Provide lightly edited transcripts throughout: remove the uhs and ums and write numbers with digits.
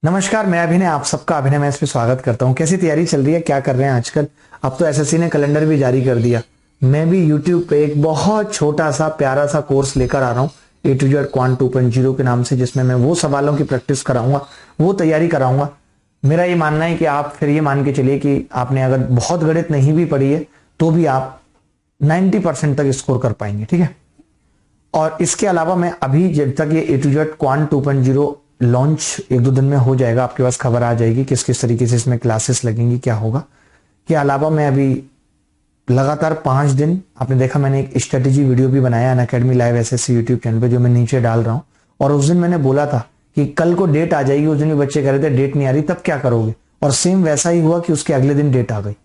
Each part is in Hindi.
नमस्कार, मैं अभिनय आप सबका अभिनय मैच पे स्वागत करता हूँ। कैसी तैयारी चल रही है, क्या कर रहे हैं आजकल? अब तो एसएससी ने कैलेंडर भी जारी कर दिया। मैं भी यूट्यूब पे एक बहुत छोटा सा प्यारा सा कोर्स लेकर आ रहा हूँ ए टू जेड क्वांट 2.0 के नाम से, जिसमें मैं वो सवालों की प्रैक्टिस कराऊंगा, वो तैयारी कराऊंगा। मेरा ये मानना है कि आप फिर ये मान के चलिए कि आपने अगर बहुत गणित नहीं भी पढ़ी है तो भी आप 90% तक स्कोर कर पाएंगे। ठीक है। और इसके अलावा मैं अभी जब तक ये ए टू जेड क्वांट 2.0 लॉन्च एक दो दिन में हो जाएगा, आपके पास खबर आ जाएगी किस किस तरीके से इसमें क्लासेस लगेंगी, क्या होगा। के अलावा मैं अभी लगातार 5 दिन, आपने देखा मैंने एक स्ट्रेटेजी वीडियो भी बनाया Unacademy live SSC YouTube channel पे, जो मैं नीचे डाल रहा हूं। और उस दिन मैंने बोला था कि कल को डेट आ जाएगी, उस दिन भी बच्चे कह रहे थे डेट नहीं आ रही, तब क्या करोगे? और सेम वैसा ही हुआ कि उसके अगले दिन डेट आ गई।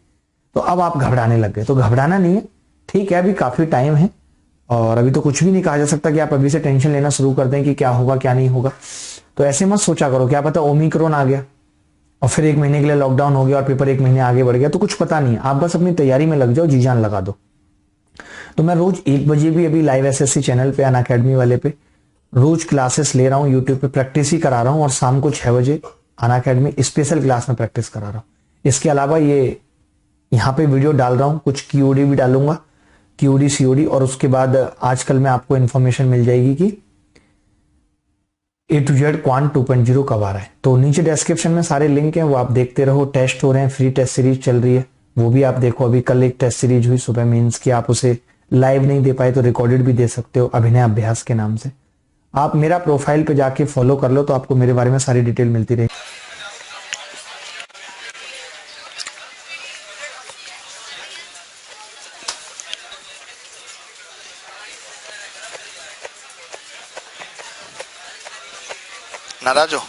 तो अब आप घबराने लग गए। तो घबराना नहीं है, ठीक है, अभी काफी टाइम है और अभी तो कुछ भी नहीं कहा जा सकता कि आप अभी से टेंशन लेना शुरू कर दें कि क्या होगा क्या नहीं होगा। तो ऐसे मत सोचा करो, क्या पता ओमिक्रॉन आ गया और फिर 1 महीने के लिए लॉकडाउन हो गया और पेपर 1 महीने आगे बढ़ गया, तो कुछ पता नहीं। आप बस अपनी तैयारी में लग जाओ, जी जान लगा दो। तो मैं रोज 1 बजे भी अभी लाइव एसएससी चैनल पे अनअकैडमी वाले पे रोज क्लासेस ले रहा हूँ, यूट्यूब पे प्रैक्टिस ही करा रहा हूँ, और शाम को 6 बजे अनअकैडमी स्पेशल क्लास में प्रैक्टिस करा रहा हूँ। इसके अलावा ये यहाँ पे वीडियो डाल रहा हूँ, कुछ क्यूओडी भी डालूंगा, क्यूओडी सीओडी। और उसके बाद आजकल में आपको इन्फॉर्मेशन मिल जाएगी कि ए टू जेड क्वांट 2.0 कब आ रहा है। तो नीचे डिस्क्रिप्शन में सारे लिंक हैं, वो आप देखते रहो। टेस्ट हो रहे हैं, फ्री टेस्ट सीरीज चल रही है, वो भी आप देखो। अभी कल एक टेस्ट सीरीज हुई सुबह मेंस की, आप उसे लाइव नहीं दे पाए तो रिकॉर्डेड भी दे सकते हो, अभिनय अभ्यास के नाम से। आप मेरा प्रोफाइल पे जाके फॉलो कर लो तो आपको मेरे बारे में सारी डिटेल मिलती रहेगी। नाराज हो?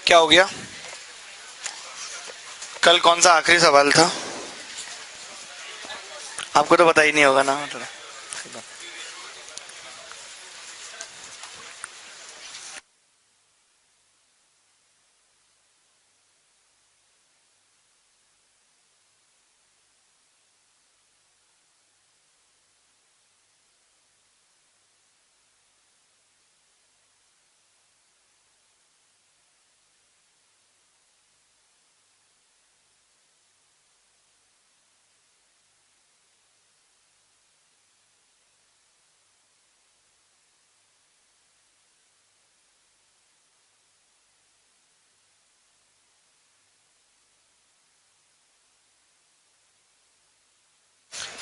क्या हो गया? कल कौन सा आखिरी सवाल था? आपको तो पता ही नहीं होगा ना। थोड़ा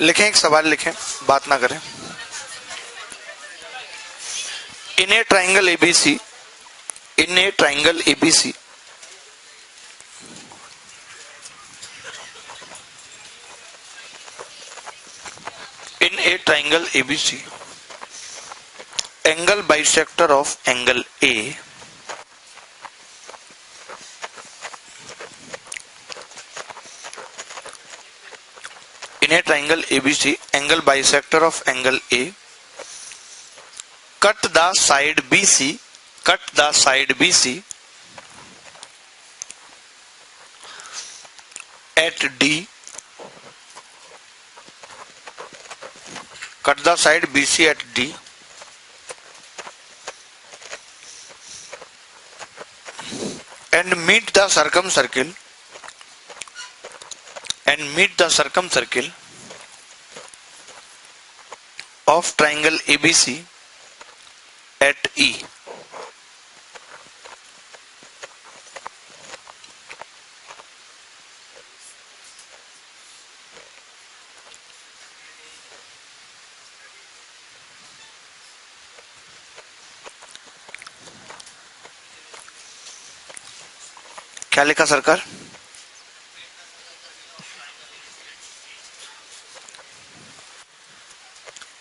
लिखें, एक सवाल लिखें, बात ना करें। In a triangle ABC, in a triangle ABC, in a triangle ABC, angle bisector of angle A in a triangle ABC, angle bisector of angle A, cut the side BC, cut the side BC at D, cut the side BC at D and meet the circumcircle, and meet the circumcircle of triangle ABC at E. क्या लिखा सरकार?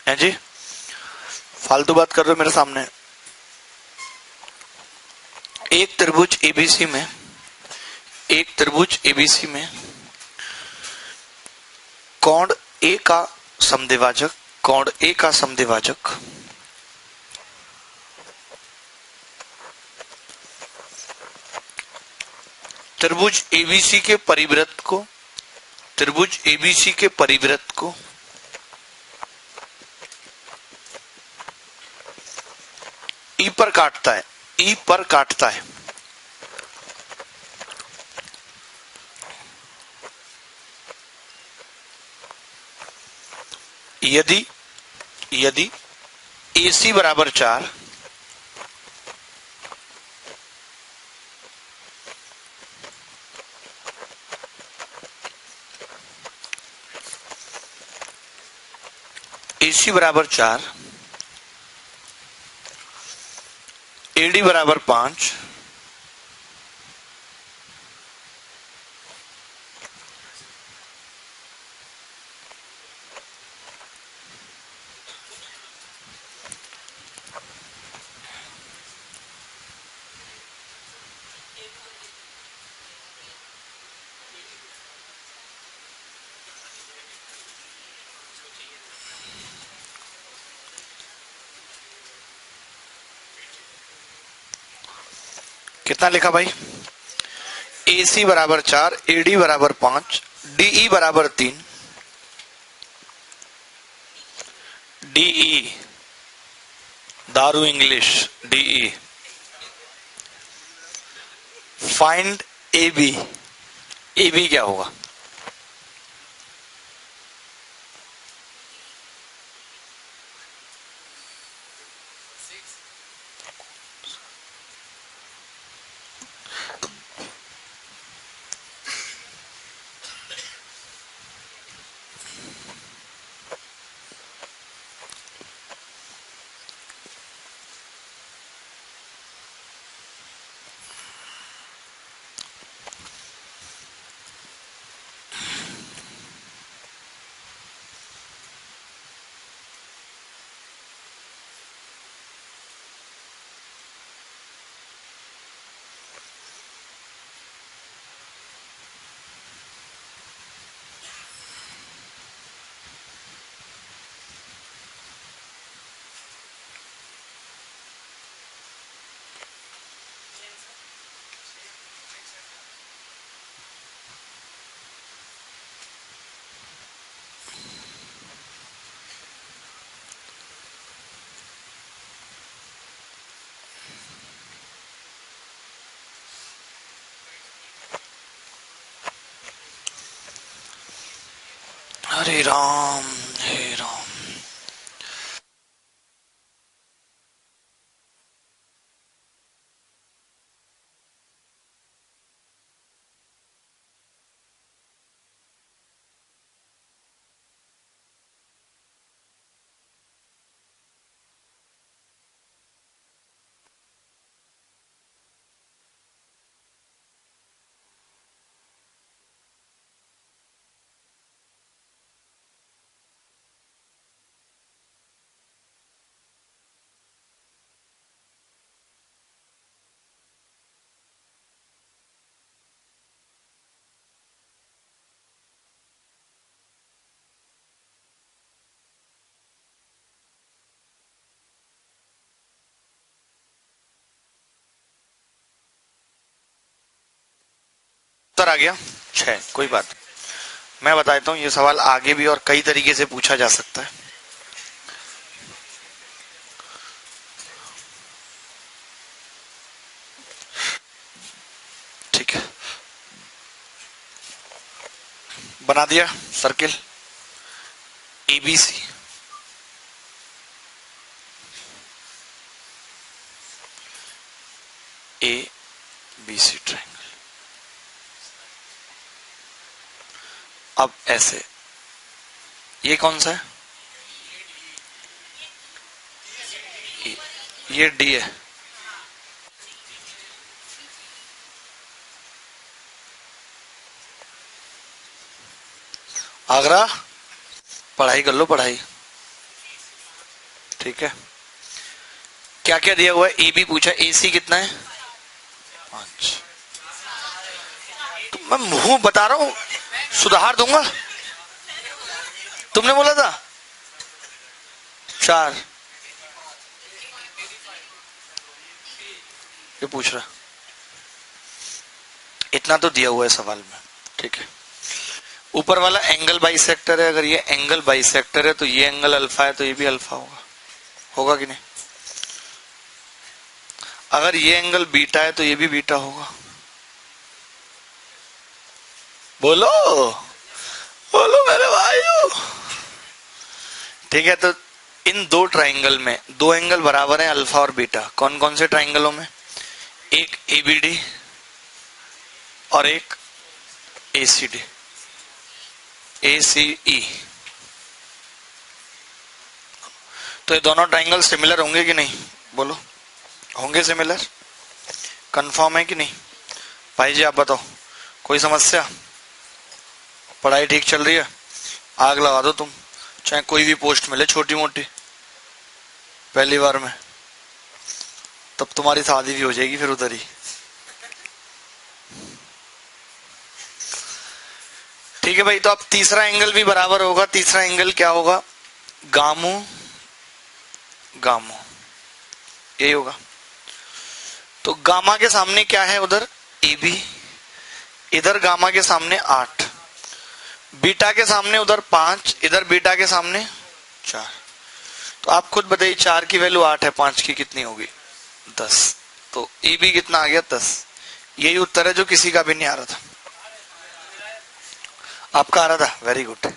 हैं जी, फालतू बात कर रहे हो मेरे सामने। एक त्रिभुज एबीसी में, एक त्रिभुज एबीसी में कोण ए का समद्विभाजक, कोण ए का समद्विभाजक त्रिभुज एबीसी के परिवृत्त को, त्रिभुज एबीसी के परिवृत्त को ई पर काटता है, ई पर काटता है। यदि यदि AC बराबर 4, AC बराबर 4, AD बराबर 5, कितना लिखा भाई? AC बराबर 4, AD बराबर 5, DE बराबर 3, DE दारू English, DE find AB, AB क्या होगा? हरे राम हे राम। उत्तर आ गया 6। कोई बात नहीं, मैं बता देता हूं, ये सवाल आगे भी और कई तरीके से पूछा जा सकता है। ठीक है, बना दिया सर्किल ABC, ABC ट्रायंगल। अब ऐसे, ये कौन सा है? ये D है। आगरा पढ़ाई कर लो, पढ़ाई। ठीक है, क्या क्या दिया हुआ है? AB पूछा, AC कितना है? मैं मुंह बता रहा हूं, सुधार दूंगा। तुमने बोला था 4, ये पूछ रहा, इतना तो दिया हुआ है सवाल में, ठीक है। ऊपर वाला एंगल बाइसेक्टर है, अगर ये एंगल बाइसेक्टर है तो ये एंगल अल्फा है, तो ये भी अल्फा होगा, होगा कि नहीं? अगर ये एंगल बीटा है तो ये भी बीटा होगा। बोलो बोलो मेरे भाइयों, ठीक है। तो इन दो ट्राइंगल में दो एंगल बराबर हैं, अल्फा और बीटा। कौन कौन से ट्राइंगलों में? एक एबीडी और एक एसीडी, एसीई। तो ये दोनों ट्राइंगल सिमिलर होंगे कि नहीं? बोलो, होंगे सिमिलर? कंफर्म है कि नहीं? भाई जी आप बताओ, कोई समस्या? पढ़ाई ठीक चल रही है? आग लगा दो तुम, चाहे कोई भी पोस्ट मिले छोटी मोटी पहली बार में, तब तुम्हारी शादी भी हो जाएगी फिर उधर ही। ठीक है भाई, तो अब तीसरा एंगल भी बराबर होगा। तीसरा एंगल क्या होगा? गामो गामो, यही होगा। तो गामा के सामने क्या है? उधर AB, इधर गामा के सामने 8, बीटा के सामने उधर 5, इधर बीटा के सामने 4। तो आप खुद बताइए, 4 की वैल्यू 8 है, 5 की कितनी होगी? 10। तो AB कितना आ गया? 10। यही उत्तर है जो किसी का भी नहीं आ रहा था। आपका आ रहा था, वेरी गुड।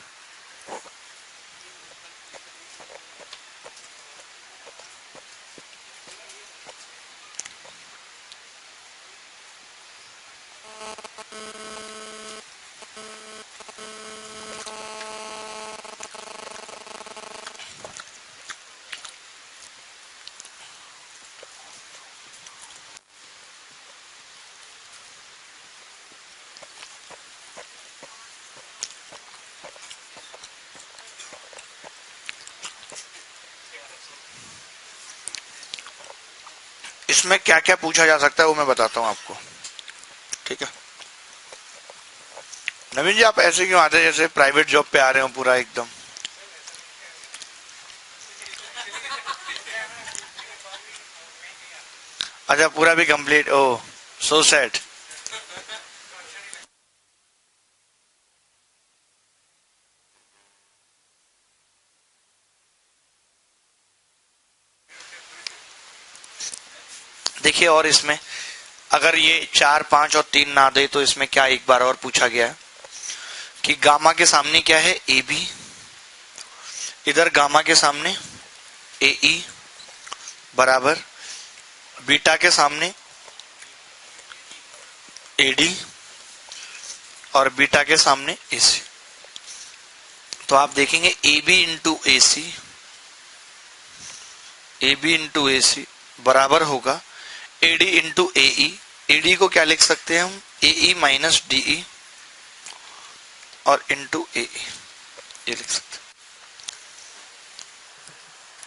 इसमें क्या क्या पूछा जा सकता है वो मैं बताता हूं आपको, ठीक है। नवीन जी आप ऐसे क्यों आते हैं जैसे प्राइवेट जॉब पे आ रहे हो पूरा एकदम? अच्छा, पूरा भी कंप्लीट? ओह सो सैड। देखिए, और इसमें अगर ये 4, 5 और 3 ना दे तो इसमें क्या एक बार और पूछा गया है कि गामा के सामने क्या है? AB, इधर गामा के सामने AE बराबर बीटा के सामने AD और बीटा के सामने AC। तो आप देखेंगे AB into AC, AB into AC बराबर होगा AD इंटू AE। AD को क्या लिख सकते हैं हम? AE माइनस DE और इंटू AE, ये लिख सकते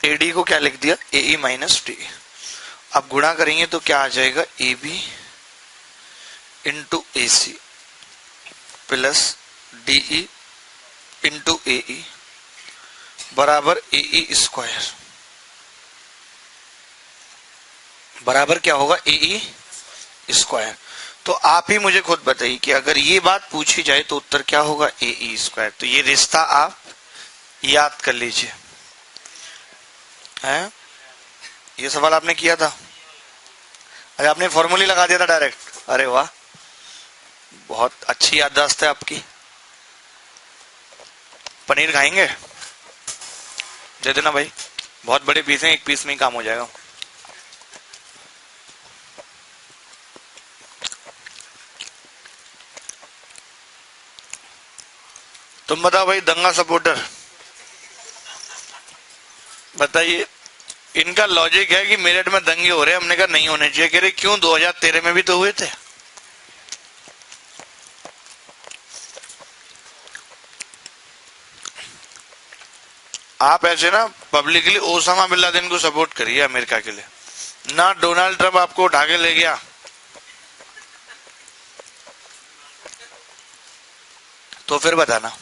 हैं। AD को क्या लिख दिया? AE minus DE। अब गुणा करेंगे तो क्या आ जाएगा? AB into AC plus DE into AE बराबर AE स्क्वायर, बराबर क्या होगा? AE square. तो आप ही मुझे खुद बताइए कि अगर ये बात पूछी जाए तो उत्तर क्या होगा? AE square. तो ये रिश्ता आप याद कर लीजिए, हैं? ये सवाल आपने किया था? अरे आपने फॉर्मूले लगा दिया था डायरेक्ट? अरे वाह, बहुत अच्छी याददाश्त है आपकी। पनीर खाएंगे? दे देना भाई, बहुत बड़े पीस हैं, एक पीस में ही काम हो जाएगा। तुम बताओ भाई, दंगा सपोर्टर बताइए। इनका लॉजिक है कि मेरठ में दंगे हो रहे हैं। हमने कहा नहीं होने चाहिए। कह रहे क्यों? 2013 में भी तो हुए थे। आप ऐसे ना पब्लिकली ओसामा बिन लादेन को सपोर्ट करिए अमेरिका के लिए, ना डोनाल्ड ट्रंप आपको उठा के ले गया। तो फिर बताना।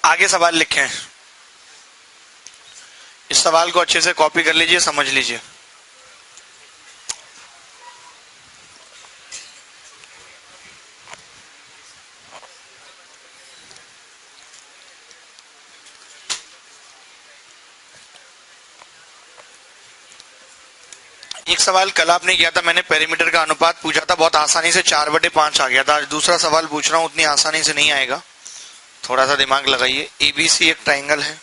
आगे सवाल लिखे हैं, इस सवाल को अच्छे से कॉपी कर लीजिए, समझ लीजिए। एक सवाल कल आपने किया था, मैंने पेरीमीटर का अनुपात पूछा था, बहुत आसानी से 4/5 आ गया था। आज दूसरा सवाल पूछ रहा हूं, उतनी आसानी से नहीं आएगा, थोड़ा सा दिमाग लगाइए। एबीसी एक ट्राइंगल है,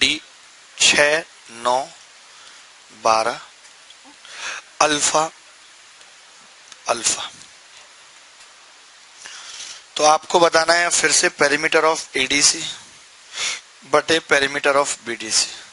डी 6 9 12 अल्फा अल्फा। तो आपको बताना है फिर से पेरीमीटर ऑफ एडीसी बटे पेरीमीटर ऑफ बीडीसी।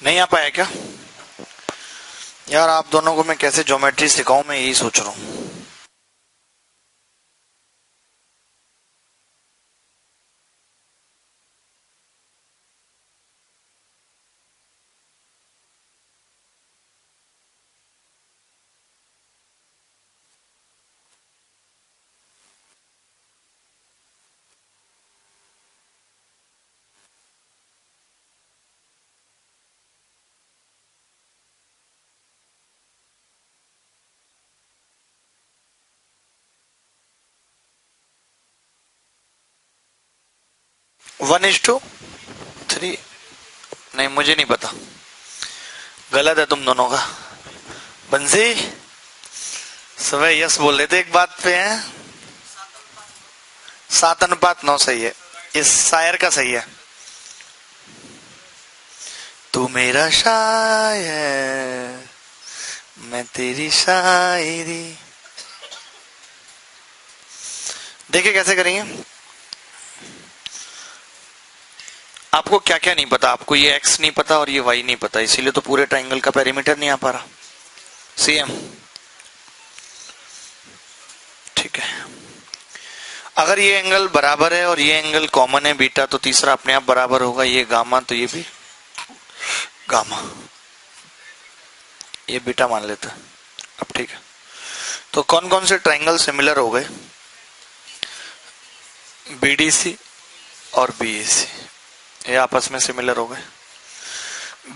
नहीं आ पाया क्या यार? आप दोनों को मैं कैसे ज्योमेट्री सिखाऊं, मैं यही सोच रहा हूं। One is two three? नहीं, मुझे नहीं पता, गलत है तुम दोनों का। बंसी सुबह यस बोल रहे थे एक बात पे है, 7:9 सही है, इस शायर का सही है। तू मेरा शायर, मैं तेरी शायरी। देखिए कैसे करेंगे। आपको क्या क्या नहीं पता, आपको ये x नहीं पता और ये y नहीं पता, इसीलिए तो पूरे ट्राइंगल का पेरीमीटर नहीं आ पा रहा। सीएम ठीक है। अगर ये एंगल बराबर है और ये एंगल कॉमन है बीटा, तो तीसरा अपने आप बराबर होगा। ये गामा तो ये भी गामा, ये बीटा मान लेते हैं। अब ठीक है, तो कौन कौन से ट्राइंगल सिमिलर हो गए? बीडीसी और बीएसी ये आपस में सिमिलर हो गए।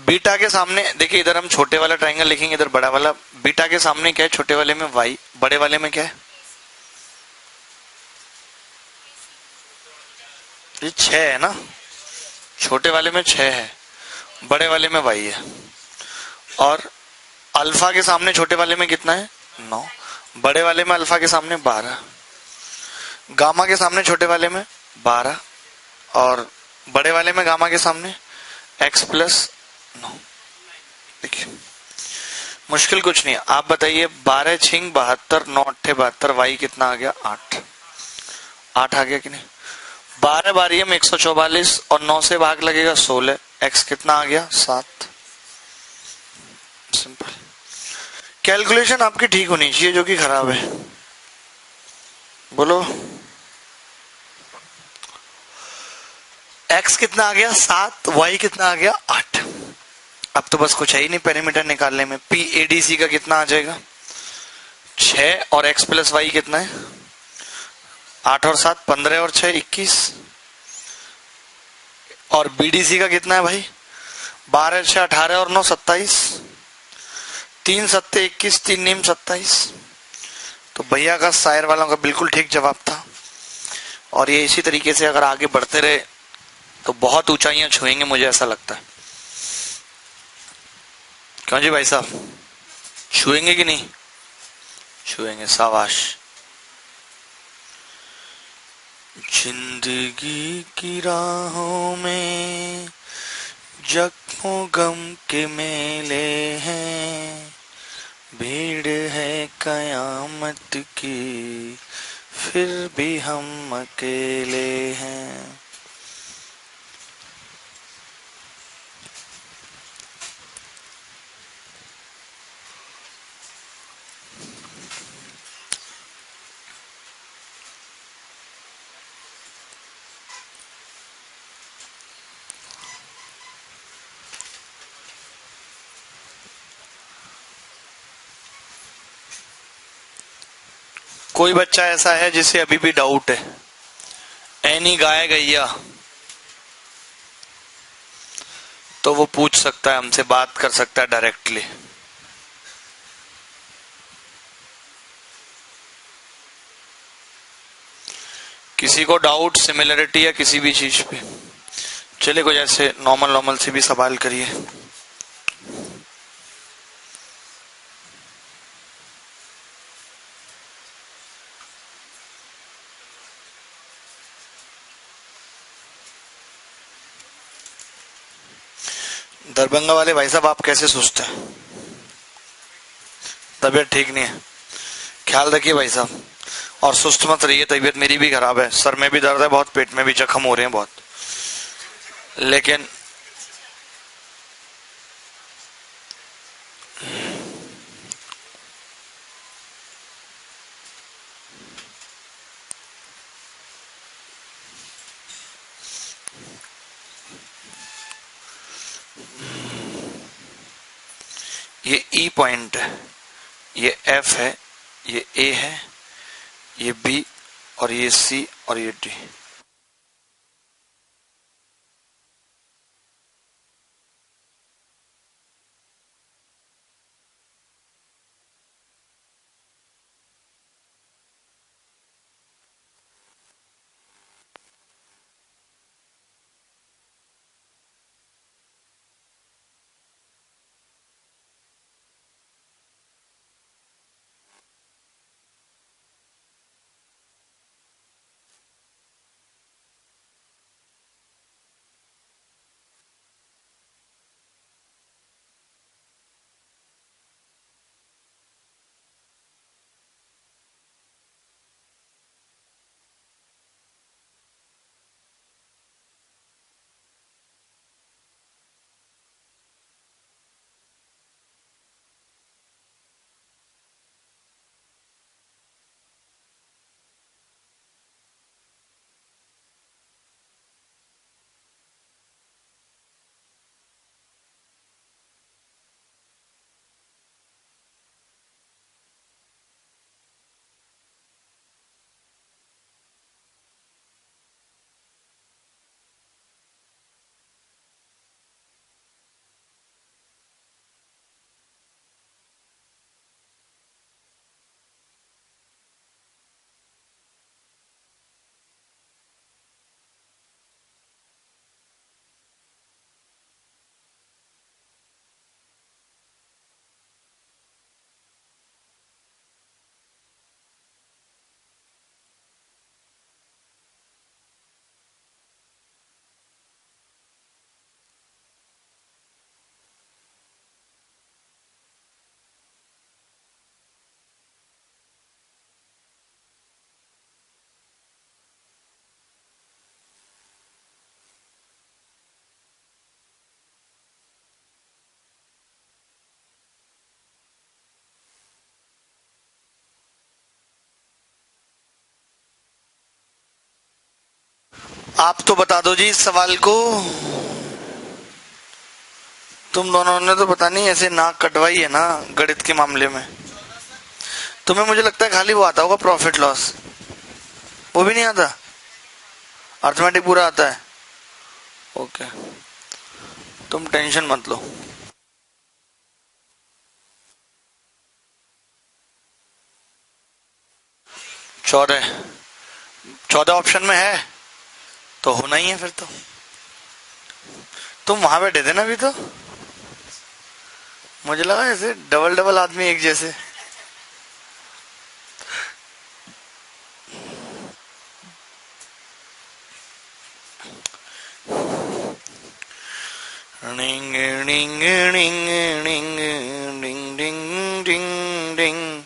बीटा के सामने देखिए, इधर हम छोटे वाला ट्राइंगल लिखेंगे, इधर बड़ा वाला। बीटा के सामने क्या है? छोटे वाले में y, बड़े वाले में क्या है? ये 6 है ना, छोटे वाले में 6 है, बड़े वाले में y है। और अल्फा के सामने छोटे वाले में कितना है? 9, बड़े वाले में अल्फा के सामने 12, गामा के सामने छोटे वाले में 12 और बड़े वाले में गामा के सामने x + 9। देखिए मुश्किल कुछ नहीं है। आप बताइए 12 छिंग 72 9 अट्ठे 72 वाई कितना आ गया 8। 8 आ गया कि नहीं। 12 बारी में 144 और 9 से भाग लगेगा 16। एक्स कितना आ गया 7। सिंपल। कैलकुलेशन आपकी ठीक होनी चाहिए जो कि खराब है। बोलो एक्स कितना आ गया 7, वाई कितना आ गया 8। अब तो बस कुछ है ही नहीं पैरामीटर निकालने में। पी एडीसी का कितना आ जाएगा 6 और एक्स प्लस वाई कितना है 8 और 7 15 और 6 21। और बीडीसी का कितना है भाई 12 6 18 और 9 27। 3 सत्ते 21 3 नीम 27। तो भैया का शायर वालों का बिल्कुल ठीक जवाब था। और ये इसी तरीके से अगर आगे बढ़ते रहे तो बहुत ऊंचाइयां छुएंगे, मुझे ऐसा लगता है। क्यों जी भाई साहब, छुएंगे कि नहीं छुएंगे। शाबाश। जिंदगी की राहों में जख्मों गम के मेले हैं, भीड़ है कयामत की फिर भी हम अकेले हैं। कोई बच्चा ऐसा है जिसे अभी भी डाउट है एनी गाय गैया, तो वो पूछ सकता है हमसे, बात कर सकता है डायरेक्टली। किसी को डाउट सिमिलरिटी या किसी भी चीज पे, चले कुछ ऐसे नॉर्मल नॉर्मल से भी सवाल करिए। दरभंगा वाले भाई साहब आप कैसे सुस्त हैं, तबीयत ठीक नहीं है, ख्याल रखिए भाई साहब। और सुस्त मत रहिए, तबीयत मेरी भी खराब है, सर में भी दर्द है बहुत, पेट में भी जख्म हो रहे हैं बहुत। लेकिन ये ई पॉइंट है, ये एफ है, ये ए है, ये बी और ये सी और ये डी। आप तो बता दो जी इस सवाल को। तुम दोनों ने तो पता नहीं ऐसे नाक कटवाई है ना गणित के मामले में। तुम्हें मुझे लगता है खाली वो आता होगा प्रॉफिट लॉस, वो भी नहीं आता, अर्थमेटिक पूरा आता है। ओके, तुम टेंशन मत लो। चौदह 14 ऑप्शन में है तो होना ही है फिर तो। तुम वहां बैठे थे ना अभी, तो मुझे लगा ऐसे डबल डबल आदमी एक जैसे। डिंग डिंग डिंग डिंग डिंग डिंग डिंग डिंग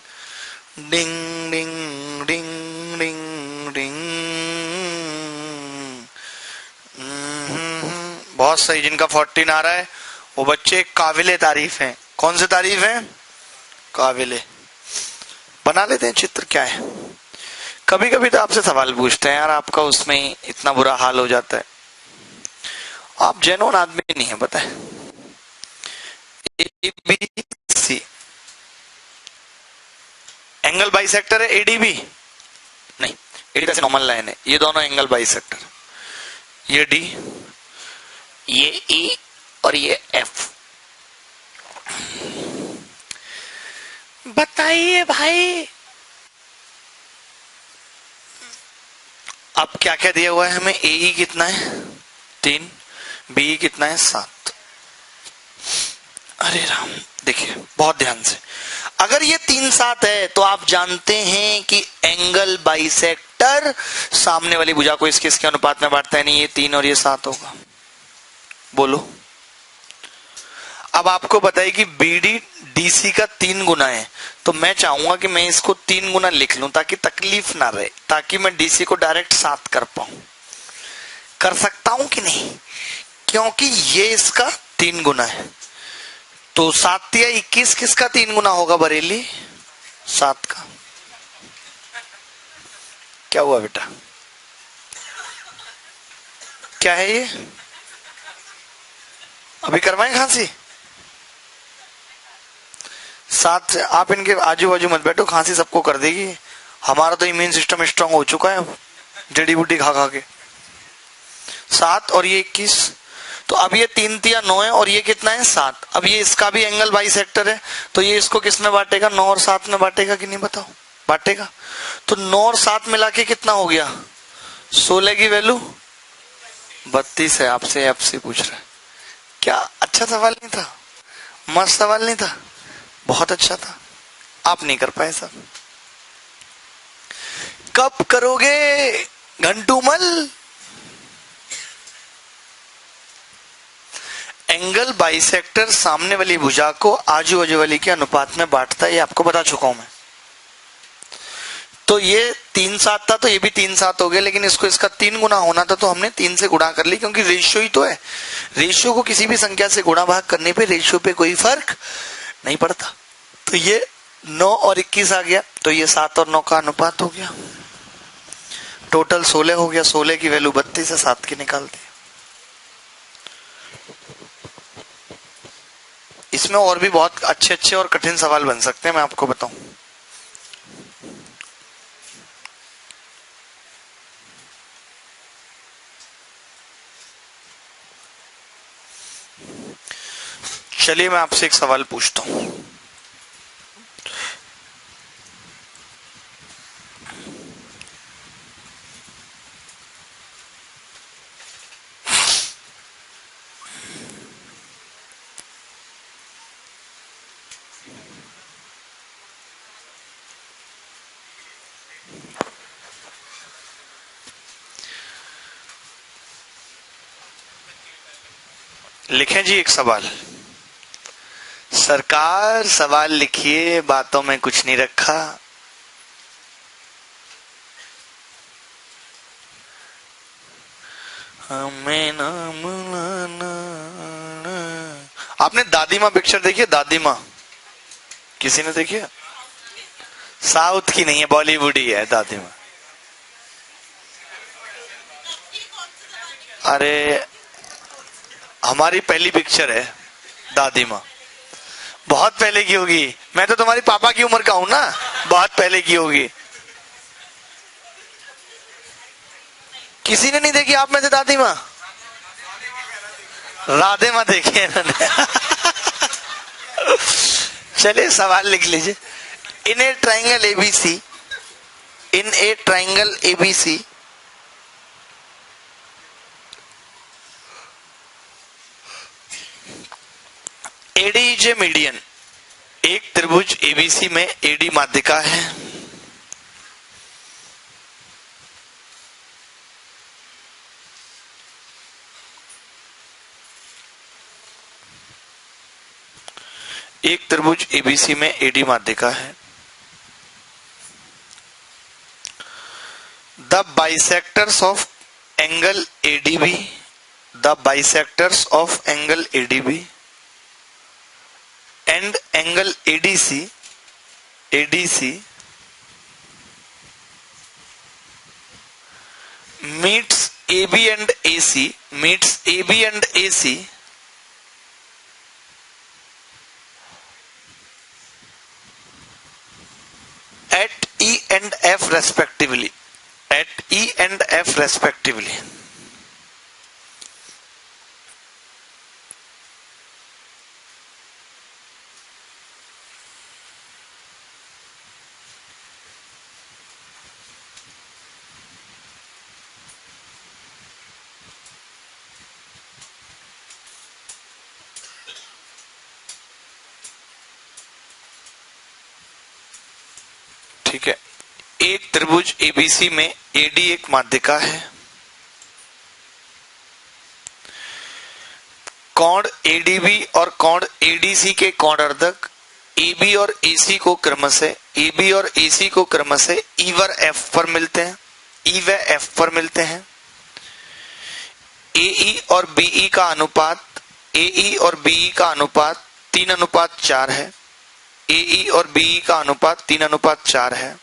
डिंग डिंग डिंग डिंग डिंग। बहुत सही, जिनका 14 आ रहा है वो बच्चे काबिले तारीफ हैं। कौन से तारीफ हैं? काबिले। बना लेते हैं चित्र, क्या है। कभी कभी तो आपसे सवाल पूछते हैं यार, आपका उसमें इतना बुरा हाल हो जाता है। आप जेन्युइन आदमी नहीं है, पता है। एबीसी एंगल बाइसेक्टर है, एडीबी नहीं, एडी ऐसे नॉर्मल लाइन है, ये दोनों एंगल बाइसेक्टर, ये डी, ये ई और ये एफ। बताइए भाई, अब क्या क्या दिया हुआ है हमें? ए कितना है? 3, बी कितना है? 7। अरे राम, देखिए बहुत ध्यान से, अगर ये 3 7 है तो आप जानते हैं कि एंगल बाइसेक्टर सामने वाली भुजा को इसके इसके अनुपात में बांटता है, नहीं ये 3 और ये 7 होगा। बोलो। अब आपको बताइए कि बीडी डीसी का 3 गुना है, तो मैं चाहूंगा कि मैं इसको 3 गुना लिख लूं ताकि तकलीफ ना रहे, ताकि मैं डीसी को डायरेक्ट 7 कर पाऊं। कर सकता हूं कि नहीं? क्योंकि ये इसका 3 गुना है, तो 7 या 21 किसका 3 गुना होगा बरेली? 7 का। क्या हुआ बेटा? क्या है ये? अभी करवाएं खांसी? 7 से आप इनके आजू बाजू मत बैठो, खांसी सबको कर देगी। हमारा तो इम्यून सिस्टम स्ट्रांग हो चुका है जड़ी बूटी खा खा के। 7 और ये 21, तो अब ये 3 3 9 है और ये कितना है? 7। अब ये इसका भी एंगल बाइसेक्टर है, तो ये इसको किस में बांटेगा? 9 और 7 में बांटेगा कि नहीं? बताओ। बांटेगा। तो 9 और 7 मिला के कितना हो गया? 16 की वैल्यू 32 है। आपसे एफ से पूछ रहा है। क्या अच्छा सवाल नहीं था? मस्त सवाल नहीं था? बहुत अच्छा था। आप नहीं कर पाए सब। कब करोगे घंटूमल? एंगल बाइसेक्टर सामने वाली भुजा को आजू बाजू वाली के अनुपात में बांटता है, ये आपको बता चुका हूं मैं। तो ये 3 7 था, तो ये भी 3 7 हो गया, लेकिन इसको इसका 3 गुना होना था, तो हमने 3 से गुणा कर ली, क्योंकि रेशियो ही तो है। रेशियो को किसी भी संख्या से गुणा भाग करने पे रेशियो पे कोई फर्क नहीं पड़ता। तो ये 9 और 21 आ गया, तो ये 7 और 9 का अनुपात हो गया। टोटल 16 हो गया। 16 की वैल्यू 32 है, 7 की निकाल दी। इसमें और भी बहुत अच्छे अच्छे और कठिन सवाल बन सकते हैं, मैं आपको बताऊं। चलिए मैं आपसे एक सवाल पूछता हूं। लिखें जी एक सवाल। सरकार सवाल लिखिए, बातों में कुछ नहीं रखा। हमें नाम लाना। आपने दादी माँ पिक्चर देखी है? दादी माँ किसी ने देखी है? साउथ की नहीं है, बॉलीवुड ही है दादी माँ। अरे हमारी पहली पिक्चर है दादी माँ, बहुत पहले की होगी। मैं तो तुम्हारी पापा की उम्र का हूं ना, बहुत पहले की होगी। किसी ने नहीं देखी आप में से दादी माँ? राधे माँ देखी है इन्होंने। चलिए सवाल लिख लीजिए। In a triangle ABC, in a triangle ABC AD is a median. एक त्रिभुज एबीसी में एडी माध्यिका है। एक त्रिभुज एबीसी में एडी माध्यिका है। The bisectors of angle ADB, the bisectors of angle ADB and angle ADC meets AB and AC at E and F respectively, ठीक है। एक त्रिभुज एबीसी में एडी एक माध्यिका है। कोण एडीबी और कोण एडीसी के कोणार्धक एबी और एसी को क्रमशः ई व एफ पर मिलते हैं। एई और बीई का अनुपात 3:4 है। AE और BE का अनुपात 3:4 है।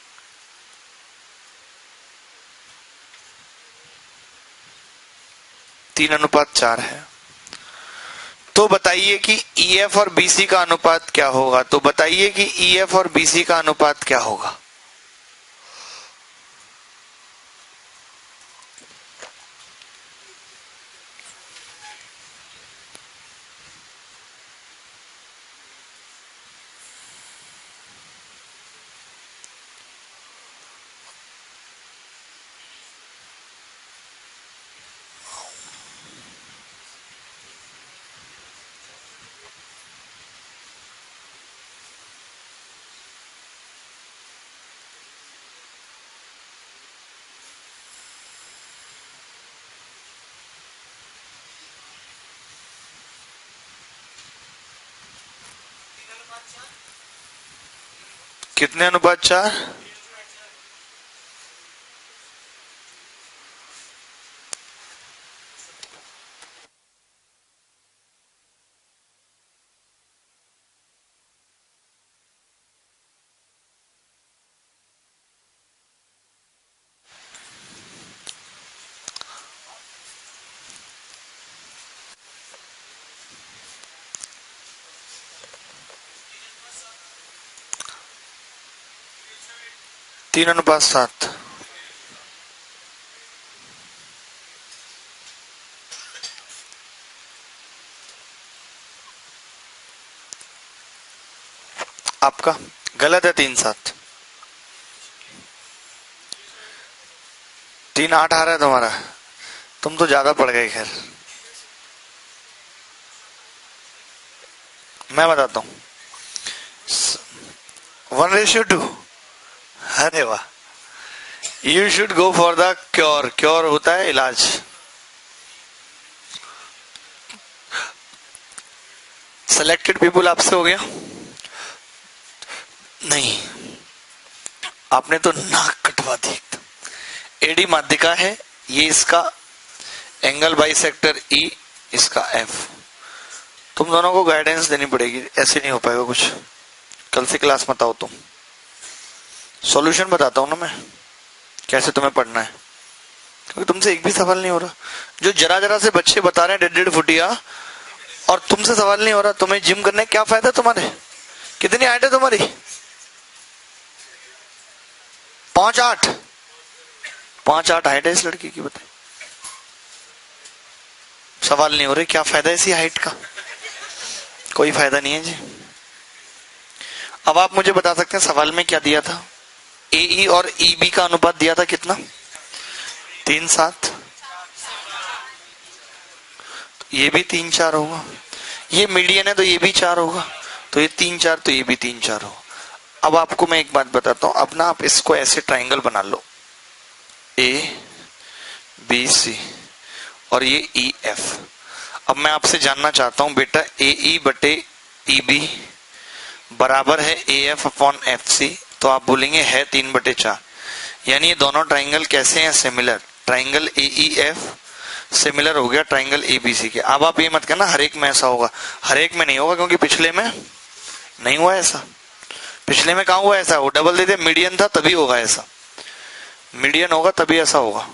तो बताइए कि EF और BC का अनुपात क्या होगा? कितने अनुपात 4? तीन अनुपात 7। आपका गलत है। 3:7। 3:8 आ रहा है तुम्हारा। तुम तो ज्यादा पड़ गए। खैर मैं बताता हूं। 1:2। अरे वाह, you should go for the cure. Cure होता है इलाज। सेलेक्टेड पीपुल आपसे हो गया? नहीं, आपने तो नाक कटवा दी एकदम। एडी माध्यिका है ये, इसका एंगल बाइसेक्टर ई, इसका एफ। तुम दोनों को गाइडेंस देनी पड़ेगी, ऐसे नहीं हो पाएगा कुछ। कल से क्लास मत आओ तुम। सॉल्यूशन बताता हूं ना मैं, कैसे तुम्हें पढ़ना है। क्योंकि तुमसे एक भी सवाल नहीं हो रहा। जो जरा जरा से बच्चे बता रहे हैं 1.5 फुटिया, और तुमसे सवाल नहीं हो रहा। तुम्हें जिम करने क्या फायदा तुम्हारे? कितनी हाइट है तुम्हारी? 5'8"। 5'8" हाइट है इस लड़की की, बताए। सवाल नहीं हो रहे, क्या फायदा इसी हाइट का? कोई फायदा नहीं है जी। अब आप मुझे बता सकते हैं सवाल में क्या दिया था? AE और EB का अनुपात दिया था कितना? 3:7। ये भी 3:4 होगा। ये मीडियन है तो ये भी 4 होगा, तो ये 3:4, तो ये भी 3:4 होगा। अब आपको मैं एक बात बताता हूं। अब ना आप इसको ऐसे ट्राइंगल बना लो, ABC और ये EF। अब मैं आपसे जानना चाहता हूं बेटा, AE बटे EB बराबर है AF अपॉन FC, तो आप बोलेंगे है 3/4। यानी ये दोनों ट्राइंगल कैसे हैं? सिमिलर। ट्राइंगल AEF सिमिलर हो गया ट्राइंगल ABC के। अब आप ये मत कहना हर एक में ऐसा होगा, हर एक में नहीं होगा, क्योंकि पिछले में नहीं हुआ ऐसा। पिछले में कहां हुआ ऐसा? वो डबल दे दे, मीडियन था तभी होगा ऐसा। मीडियन होगा तभी ऐसा होगा।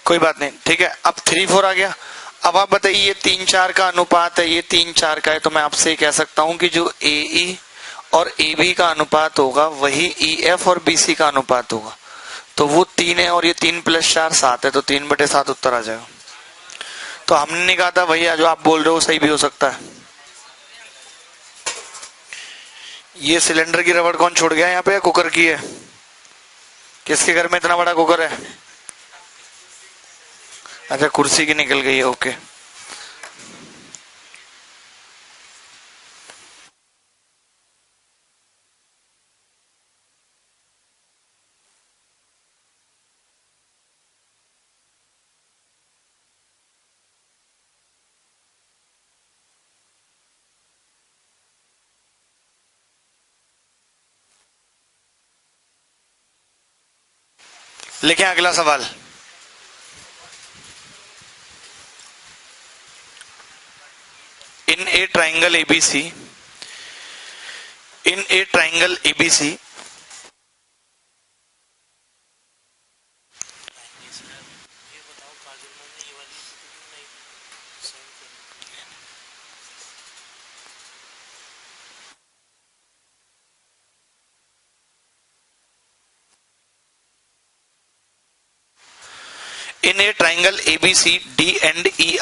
कोई बात नहीं, ठीक है। अब 3-4 आ गया। अब आप बताइए, ये 3-4 का अनुपात है, ये 3-4 का है, तो मैं आपसे कह सकता हूं कि जो AE और AB का अनुपात होगा वही EF और BC का अनुपात होगा। तो वो 3 है और ये 3 + 4 7 है, तो 3/7 उत्तर आ जाएगा। तो हमने नहीं कहा था भैया जो आप बोल रहे हो सही भी हो सकता है। ये सिलेंडर की रबड़ कौन छोड़ गया यहाँ पे? कुकर की है? किसके घर में इतना बड़ा कुकर है? अच्छा, कुर्सी की निकल गई है, ओके। लेकिन अगला सवाल, in a triangle ABC, in a triangle ABC, in a triangle ABC, D and E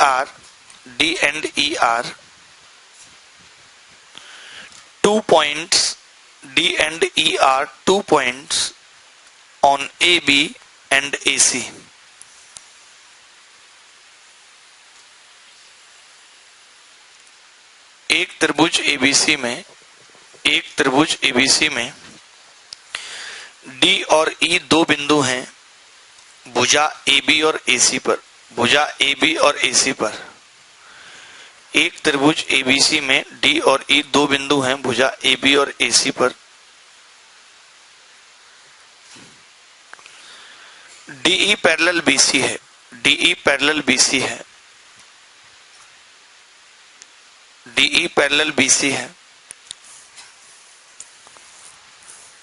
are 2 points. D and E are 2 points on AB and AC. एक त्रिभुज ABC में D और E दो बिंदु हैं भुजा AB और AC पर। भुजा AB और AC पर एक त्रिभुज ABC में D और E दो बिंदु हैं भुजा AB और AC पर। DE पैरेलल BC है। DE पैरेलल BC है। DE पैरेलल BC है,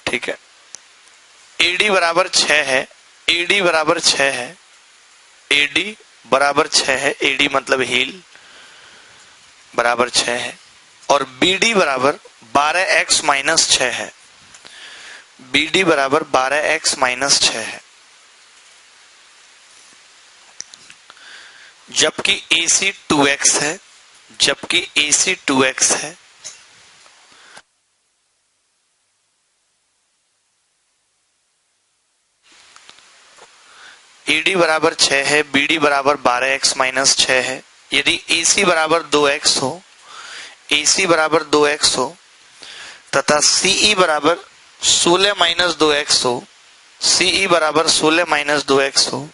ठीक है। AD बराबर 6 है। AD बराबर 6 है। AD बराबर 6 है। AD मतलब हील बराबर 6 है। और BD बराबर 12x माइनस 6 है। BD बराबर 12x माइनस 6 है। जबकि AC 2x है। जबकि AC 2x है। AD बराबर 6 है। BD बराबर 12x माइनस 6 है। यदि AC बराबर 2x हो, AC बराबर 2x हो तथा CE बराबर 16 माइनस 2x हो, सीई बराबर 16 माइनस 2x हो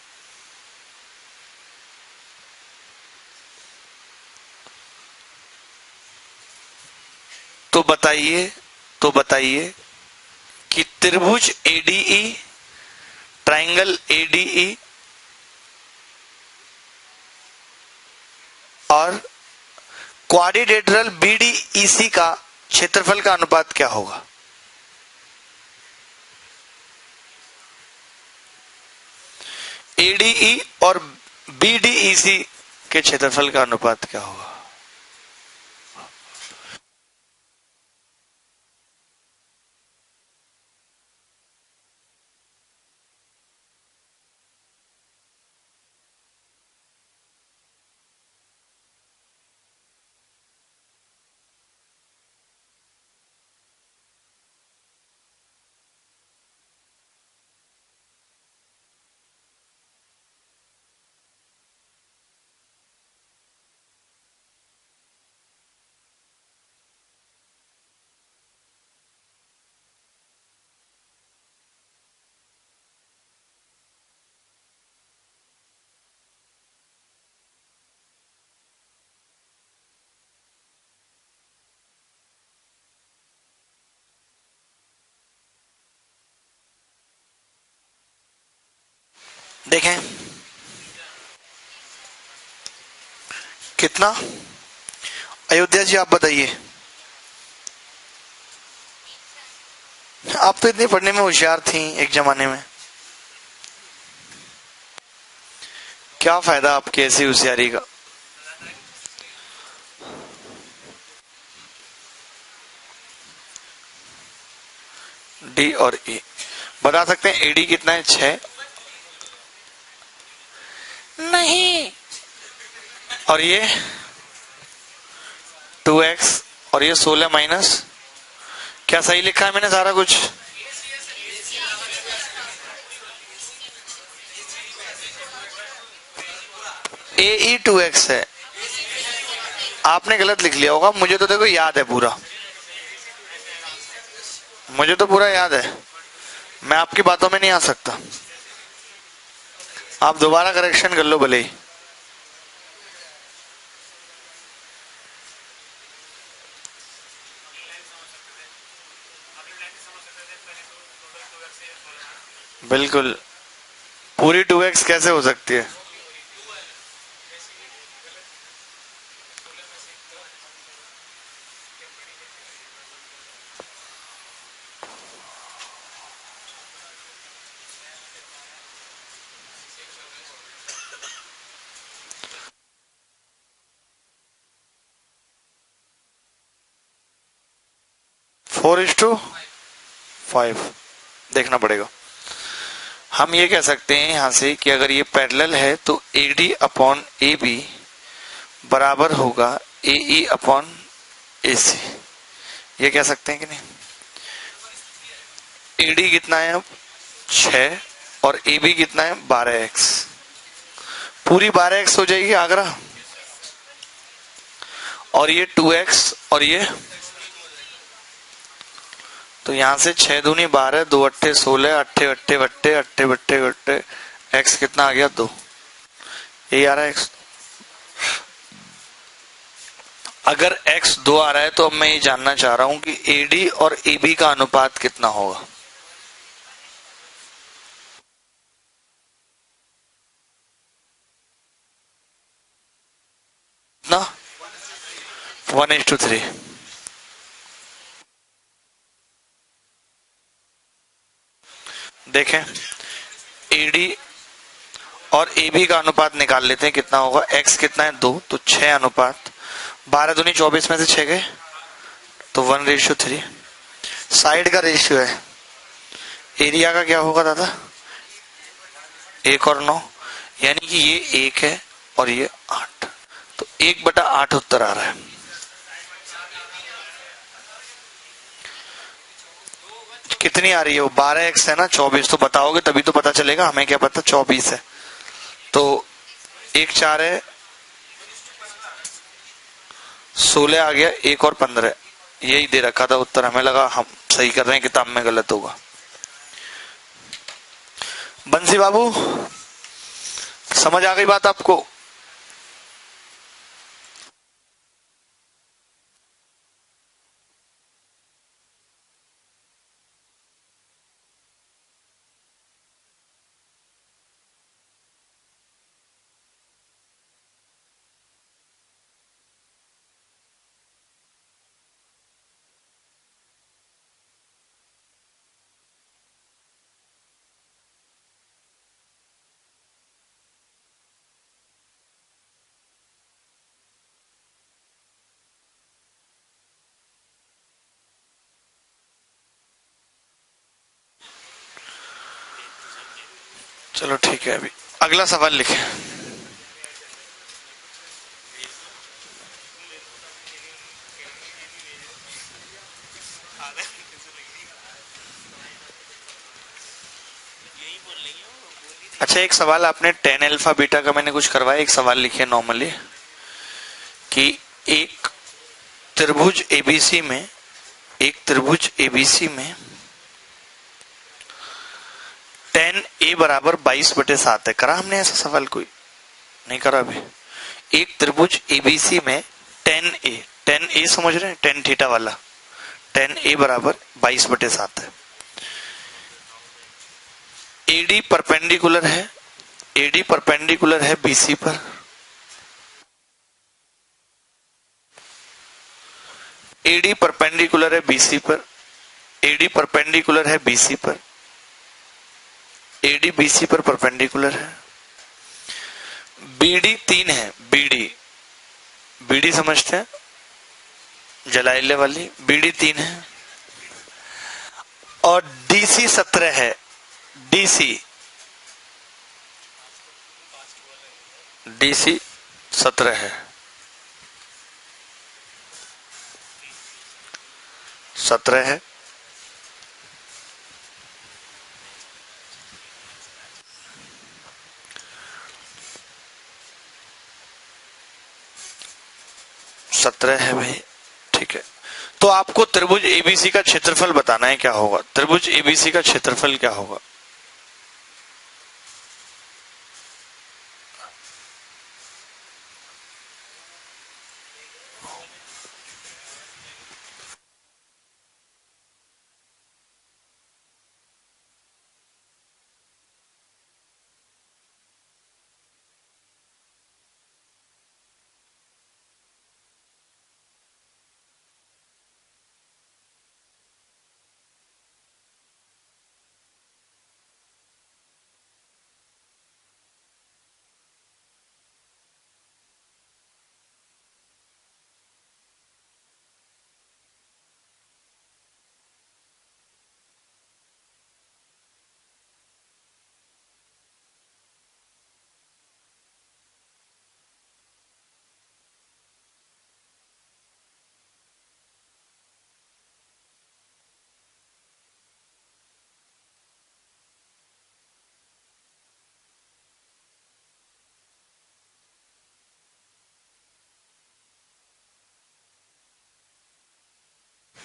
तो बताइए कि त्रिभुज एडीई, ट्राइंगल एडीई और क्वाड्रिलेटरल बीडीईसी का क्षेत्रफल का अनुपात क्या होगा? एडीई और बीडीईसी के क्षेत्रफल का अनुपात क्या होगा? देखें कितना। अयोध्या जी आप बताइए, आप तो इतनी पढ़ने में होशियार थी एक जमाने में, क्या फायदा आपकी ऐसी होशियारी का? डी और ई बता सकते हैं। एडी कितना है? 6 नहीं, और ये 2x और ये 16 माइनस, क्या सही लिखा है मैंने सारा कुछ? AE 2x है, आपने गलत लिख लिया होगा। मुझे तो देखो याद है पूरा, मुझे तो पूरा याद है, मैं आपकी बातों में नहीं आ सकता। आप दोबारा करेक्शन कर लो भले ही। बिल्कुल, पूरी 2x कैसे हो सकती है? फोर इज टू 5 देखना पड़ेगा। हम ये कह सकते हैं यहां से कि अगर ये पैरेलल है तो AD अपॉन AB बराबर होगा AE अपॉन AC, ये कह सकते हैं कि नहीं? AD कितना है अब? 6 और AB कितना है? 12x। पूरी 12x हो जाएगी आगरा, और ये 2x और ये, तो यहां से 6 दूनी 12, 2 अट्ठे 16, अट्ठे अट्ठे बट्टे अट्ठे बट्टे बट्टे x कितना आ गया? 2। यही आ रहा है x। अगर x 2 आ रहा है तो अब मैं ये जानना चाह रहा हूं कि AD और AB का अनुपात कितना होगा? ना 1:3। देखें AD और AB का अनुपात निकाल लेते हैं, कितना होगा? x कितना है? 2, तो 6 अनुपात 12 दूनी 24 में से 6 गए तो 1:3। साइड का रेशियो है, एरिया का क्या होगा दादा? 1 और 9, यानी कि ये 1 है और ये 8, तो 1/8 उत्तर आ रहा है। कितनी आ रही है वो? 12x है ना, 24 तो बताओगे तभी तो पता चलेगा, हमें क्या पता 24 है। तो 1 4 है, 16 आ गया, 1 और 15, यही दे रखा था उत्तर। हमें लगा हम सही कर रहे हैं, किताब में गलत होगा। बंसी बाबू, समझ आ गई बात आपको? चलो ठीक है, अभी अगला सवाल लिखें। अच्छा, एक सवाल आपने टेन अल्फा बीटा का मैंने कुछ करवाया, एक सवाल लिखे नॉर्मली कि एक त्रिभुज एबीसी में, एक त्रिभुज एबीसी में टेन ए बराबर 22/7 है। करा हमने ऐसा सवाल? कोई नहीं करा अभी। एक त्रिभुज एबीसी में टेन ए समझ रहे हैं, टेन थीटा वाला, टेन ए बराबर 22/7 है। एडी परपेंडिकुलर है, एडी परपेंडिकुलर है बीसी पर, एडी परपेंडिकुलर है बीसी पर, एडी परपेंडिकुलर है बीसी पर, एडी बीसी पर परपेंडिकुलर है। बीडी 3 है, बीडी, बीडी समझते हैं, जलाइले वाली, बीडी 3 है। और डीसी 17 है, डीसी 17 है, 17 है। सत्रह है भाई, ठीक है। तो आपको त्रिभुज एबीसी का क्षेत्रफल बताना है, क्या होगा त्रिभुज एबीसी का क्षेत्रफल क्या होगा?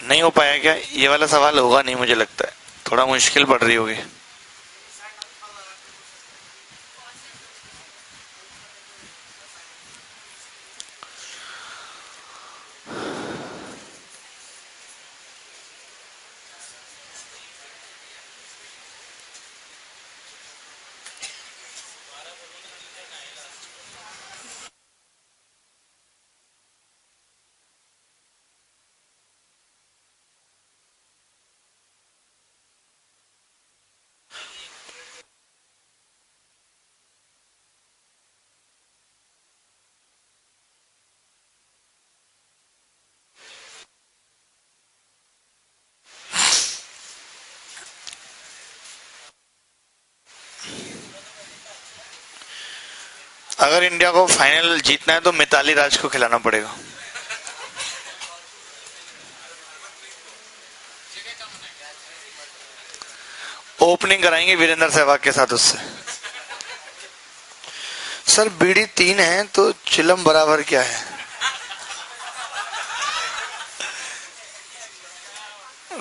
नहीं हो पाया क्या? ये वाला सवाल होगा नहीं, मुझे लगता है थोड़ा मुश्किल पड़ रही होगी। अगर इंडिया को फाइनल जीतना है तो मिताली राज को खिलाना पड़ेगा। ओपनिंग कराएंगे वीरेंद्र सहवाग के साथ उससे। सर बीडी 3 है तो चिलम बराबर क्या है?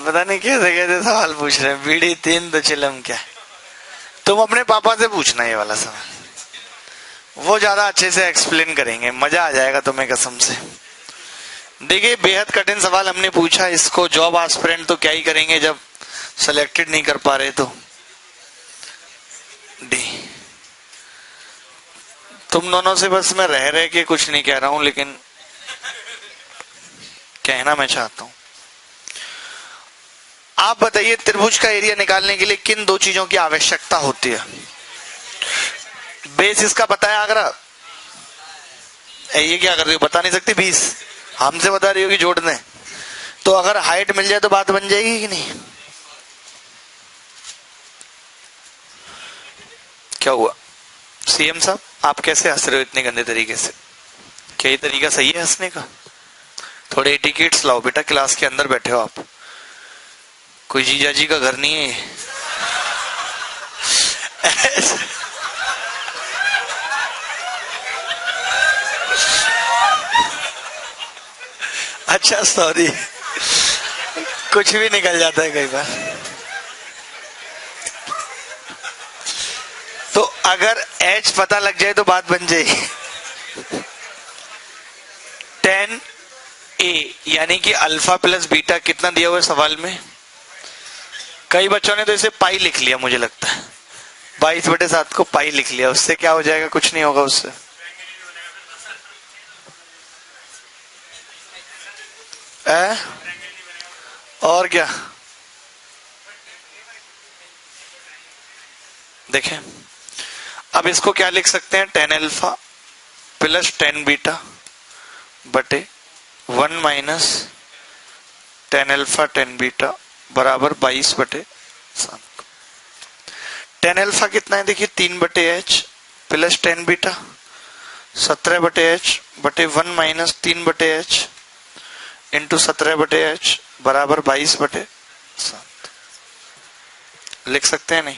पता नहीं कैसे कैसे सवाल पूछ रहे हैं। बीडी 3 तो चिलम क्या है? तुम अपने पापा से पूछना ये वाला सवाल, वो ज्यादा अच्छे से एक्सप्लेन करेंगे, मजा आ जाएगा तुम्हें कसम से। देखिए बेहद कठिन सवाल हमने पूछा, इसको जॉब एस्पिरेंट तो क्या ही करेंगे जब सिलेक्टेड नहीं कर पा रहे। तो डी, तुम दोनों से बस मैं रह रहे के कुछ नहीं कह रहा हूं, लेकिन कहना मैं चाहता हूं। आप बताइए त्रिभुज का एरिया निकालने के लिए किन दो चीजों की आवश्यकता होती है? बेस इसका पता है आगरा, ये क्या कर रही हो, बता नहीं सकती? 20 हमसे बता रही हो कि जोड़ने। तो अगर हाइट मिल जाए तो बात बन जाएगी कि नहीं? क्या हुआ सीएम साहब, आप कैसे हंस रहे हो इतने गंदे तरीके से? क्या ये तरीका सही है हंसने का? थोड़े एटिकेट्स लाओ बेटा, क्लास के अंदर बैठे हो आप, कोई जीजा जी का घर नहीं है। अच्छा सॉरी, कुछ भी निकल जाता है कई बार। तो अगर h पता लग जाए तो बात बन जाएगी। 10a यानी कि अल्फा प्लस बीटा कितना दिया हुआ है सवाल में? कई बच्चों ने तो इसे पाई लिख लिया, मुझे लगता है 22/7 को पाई लिख लिया। उससे क्या हो जाएगा? कुछ नहीं होगा उससे। और क्या देखें, अब इसको क्या लिख सकते हैं? 10 अल्फा प्लस 10 बीटा बटे 1 माइनस 10 अल्फा 10 बीटा बराबर 22/7। 10 अल्फा कितना है? देखिए 3/h प्लस 10 बीटा 17/h बटे 1 माइनस 3/h इंटू 17/h बराबर 22/7। लिख सकते हैं नहीं?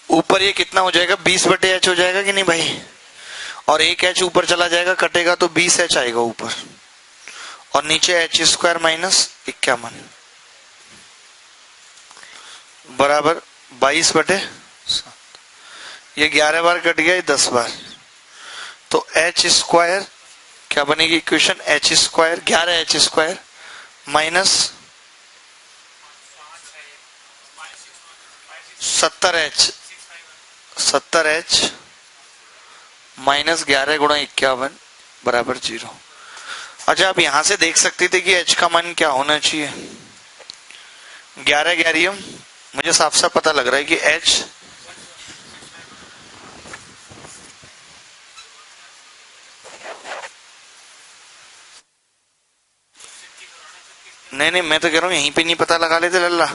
ऊपर ये कितना हो जाएगा? 20/h हो जाएगा कि नहीं भाई? और एक h ऊपर चला जाएगा, कटेगा तो 20h आएगा ऊपर, और नीचे h² माइनस 51 बराबर 22/7। ये 11 बार कट गया, ये 10 बार, तो h² क्या बनेगी equation? h² 11h² minus 70h minus 11 गुणा 51 बराबर 0। अच्छा, आप यहां से देख सकते थे कि h का मान क्या होना चाहिए? 11 गैरियम, मुझे साफ साफ पता लग रहा है कि h नहीं, मैं तो कह रहा हूं यहीं पे नहीं पता लगा लेते लल्ला।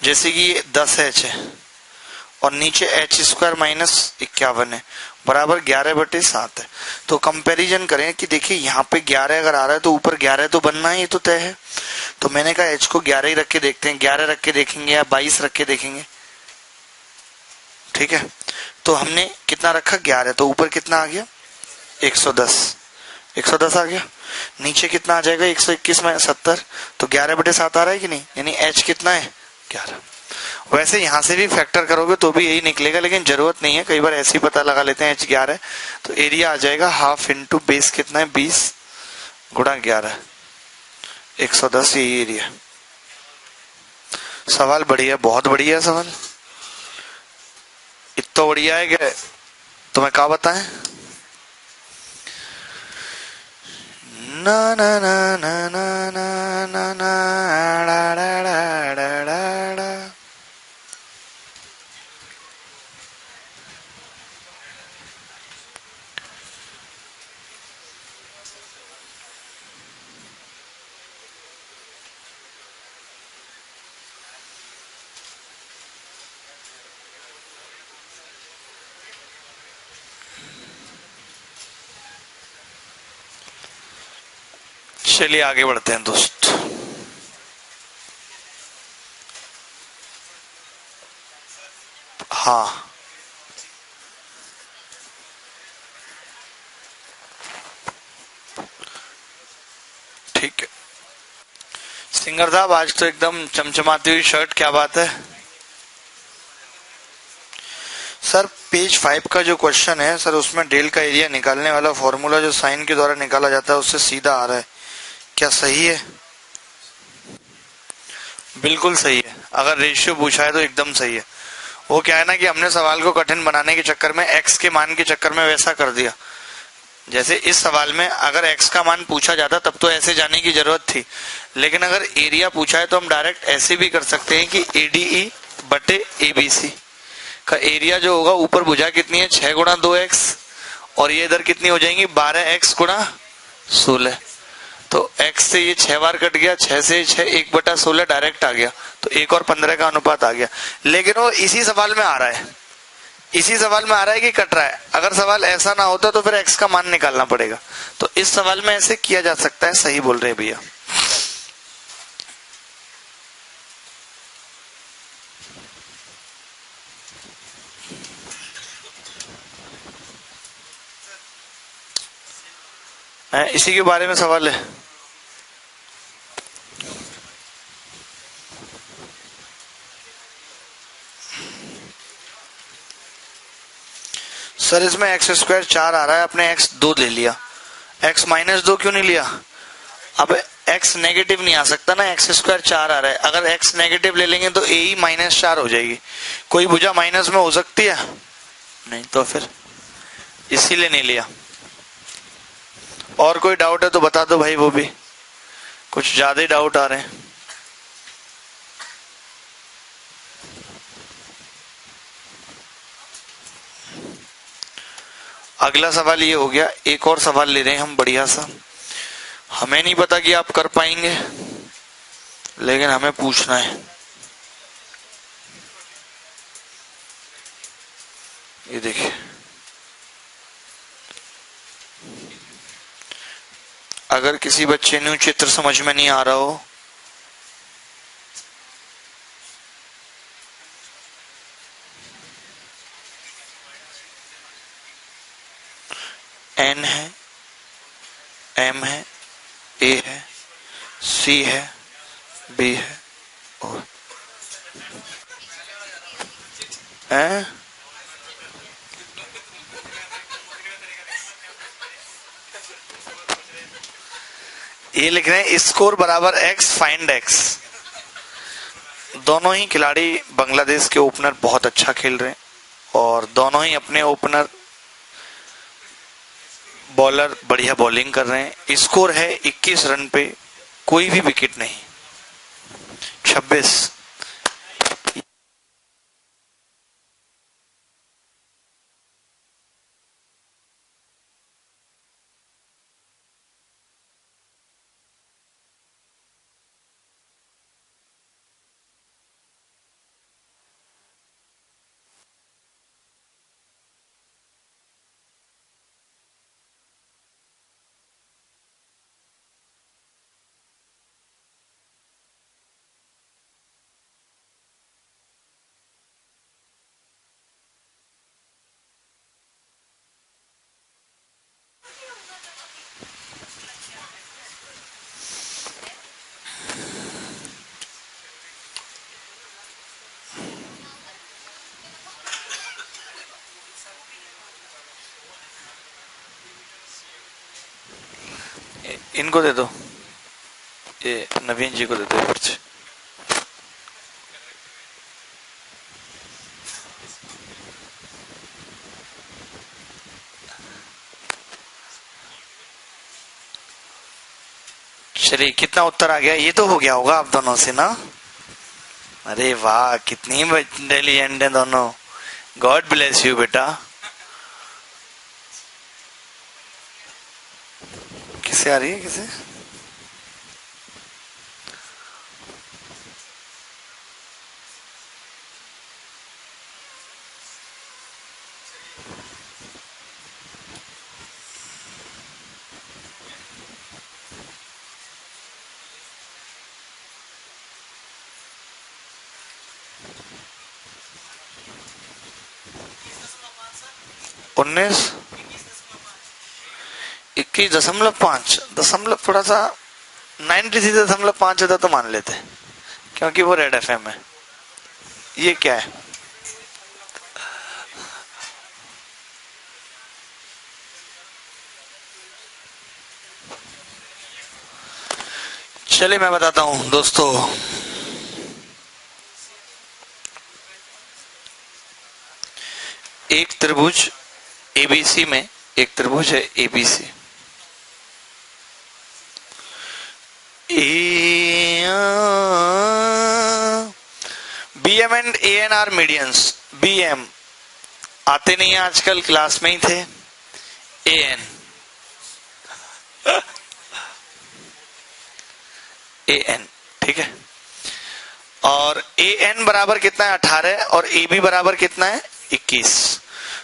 जैसे कि 10h है और नीचे h² माइनस 51 है बराबर 11/7 है। तो कंपैरिजन करें कि देखिए यहाँ पे 11 अगर आ रहा है तो ऊपर 11 तो बनना है, ये तो तय है। तो मैंने कहा h को 11 ही रख के देखते हैं, 11 रख के देखेंगे या 22 रख के देखेंगे। ठीक है, तो हमने कितना रखा? 11, तो ऊपर कितना आ गया? 110 आ गया। नीचे कितना आ जाएगा? 121 में 70, तो 11/7 आ रहा है कि नहीं? यानी h कितना है? 11। वैसे यहां से भी फैक्टर करोगे तो भी यही निकलेगा, लेकिन जरूरत नहीं है, कई बार ऐसे ही पता लगा लेते हैं। h 11 तो एरिया आ जाएगा हाफ इंटू बेस कितना है? 20 गुणा 11, 110, यही एरिया। सवाल बढ़िया, बहुत बढ़िया सवाल, इतना बढ़िया है कि तुम्हें क्या बताएं। ना ना ना ना ना ना ना ना डा डा डा डा डा डा। चलिए आगे बढ़ते हैं दोस्त। हाँ, ठीक है। सिंगर साहब आज तो एकदम चमचमाती हुई शर्ट, क्या बात है? पेज 5 का जो क्वेश्चन है सर, उसमें डेल का एरिया निकालने वाला फॉर्मूला जो साइन के द्वारा निकाला जाता है उससे सीधा आ रहा है, क्या सही है? बिल्कुल सही है। अगर रेशियो पूछा है तो एकदम सही है। वो क्या है ना कि हमने सवाल को कठिन बनाने के चक्कर में एक्स के मान के चक्कर में वैसा कर दिया। जैसे इस सवाल में अगर एक्स का मान पूछा जाता तब तो ऐसे जाने की जरूरत थी, लेकिन अगर एरिया पूछा है तो हम डायरेक्ट ऐसे भी कर सकते हैं कि ADE बटे ABC का एरिया जो होगा, ऊपर भुजा कितनी है 6 गुणा 2x, और ये इधर कितनी हो जाएंगी 12x गुणा 16। तो x से ये 6 बार कट गया, 6 से 6 1/16 डायरेक्ट आ गया, तो 1 और 15 का अनुपात आ गया। लेकिन वो इसी सवाल में आ रहा है, इसी सवाल में आ रहा है कि कट रहा है। अगर सवाल ऐसा ना होता तो फिर x का मान निकालना पड़ेगा। तो इस सवाल में ऐसे किया जा सकता है। सही बोल रहे हैं भैया। इसी के बारे में सवाल है। सर इसमें x² 4 आ रहा है, आपने x 2 ले लिया, x -2 क्यों नहीं लिया? अब x नेगेटिव नहीं आ सकता ना, x² 4 आ रहा है। अगर x नेगेटिव ले लेंगे तो AE -4 हो जाएगी। कोई भुजा माइनस में हो सकती है? नहीं, तो फिर इसीलिए नहीं लिया। और कोई डाउट है तो बता दो भाई, वो भी कुछ ज्यादा ही डाउट आ रहे हैं। अगला सवाल ये हो गया। एक और सवाल ले रहे हैं हम बढ़िया सा। हमें नहीं पता कि आप कर पाएंगे, लेकिन हमें पूछना है। ये देखिए, अगर किसी बच्चे ने चित्र समझ में नहीं आ रहा हो N है, M है, A है, C है, B है और ये लिख रहे हैं स्कोर बराबर x फाइंड x। दोनों ही खिलाड़ी बांग्लादेश के ओपनर बहुत अच्छा खेल रहे हैं और दोनों ही अपने ओपनर बॉलर बढ़िया बॉलिंग कर रहे हैं। स्कोर है 21 रन पे, कोई भी विकेट नहीं। 26। इनको दे दो, ये नवीन जी को दे दो पर्चे। चलिए, कितना उत्तर आ गया? ये तो हो गया होगा आप दोनों से ना? अरे वाह, कितनी इंटेलिजेंट है दोनों। गॉड ब्लेस यू बेटा। किसे आ रही है? किसे? उन्नीस 21.5 दशमलव थोड़ा सा 93.5 होता तो मान लेते, क्योंकि वो रेड FM है। ये क्या है? चलिए मैं बताता हूं दोस्तों। एक त्रिभुज एबीसी में, एक त्रिभुज है ABC, BM and AN are medians. BM आते नहीं है आजकल, क्लास में ही थे। एएन, एएन, ठीक है। और एएन बराबर कितना है 18 और ए बी बराबर कितना है 21।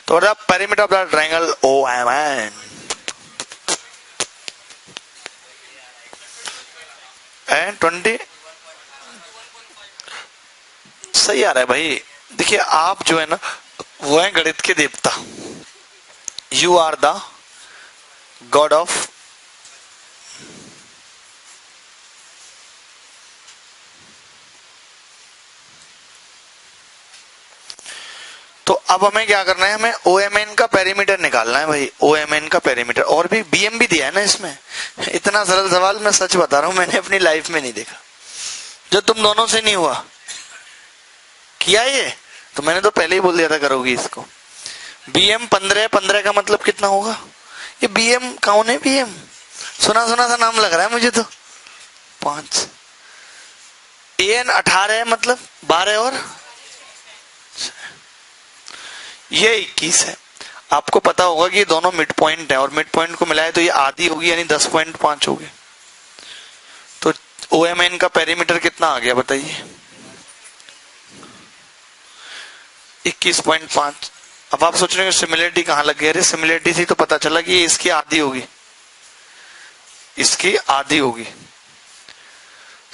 तो perimeter of the triangle O M N and 20 सही आ रहा है भाई। देखिए आप जो है ना वो है गणित के देवता, you are the god of. तो अब हमें क्या करना है, हमें ओ एम एन का पेरीमीटर निकालना है भाई, ओ एम एन का पेरीमीटर। और भी बीएम भी दिया है ना इसमें। इतना सरल सवाल मैं सच बता रहा हूं मैंने अपनी लाइफ में नहीं देखा, जो तुम दोनों से नहीं हुआ। किया ये तो मैंने तो पहले ही बोल दिया था करोगी इसको। बीएम 15, 15 का मतलब कितना होगा? ये बीएम कौन है? बीएम सुना सुना सा नाम लग रहा है मुझे तो। 5 एन 18 है, मतलब 12 और ये 21 है। आपको पता होगा कि ये दोनों मिड पॉइंट है और मिड पॉइंट को मिलाए तो ये आधी होगी, यानी 10.5 होगी। तो ओ एम एन का पेरीमीटर कितना आ गया बताइए? 21.5। अब आप सोच रहे हो सिमिलरिटी कहां लग गई? अरे सिमिलरिटी थी तो पता चला कि ये इसकी आधी होगी, इसकी आधी होगी।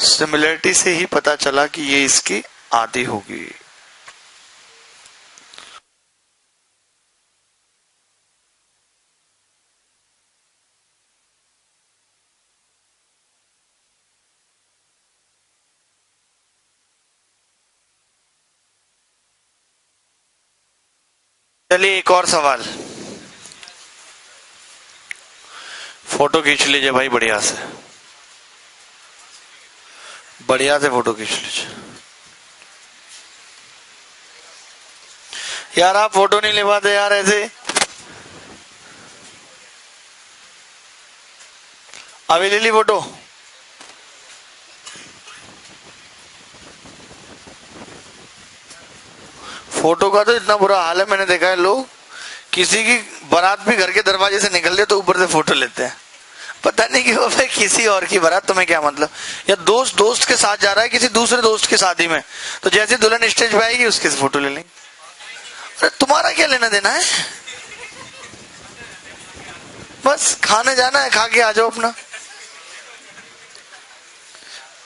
सिमिलरिटी से ही पता चला कि ये इसकी आधी होगी। चलिए एक और सवाल, फोटो खींच लीजिए भाई, बढ़िया से, बढ़िया से फोटो खींच लीजिए। यार आप फोटो नहीं ले पाते यार ऐसे। अभी ले ली फोटो। फोटो का तो इतना बुरा हाल है, मैंने देखा है लोग किसी की बारात भी घर के दरवाजे से निकल जाए तो ऊपर से फोटो लेते हैं। पता नहीं क्यों भाई, किसी और की बारात तुम्हें क्या मतलब? या दोस्त दोस्त के साथ जा रहा है किसी दूसरे दोस्त की शादी में, तो जैसे दुल्हन स्टेज पे आएगी उसके से फोटो ले लेंगे। अरे तुम्हारा क्या लेना देना है? बस खाने जाना है, खा के आ जाओ अपना।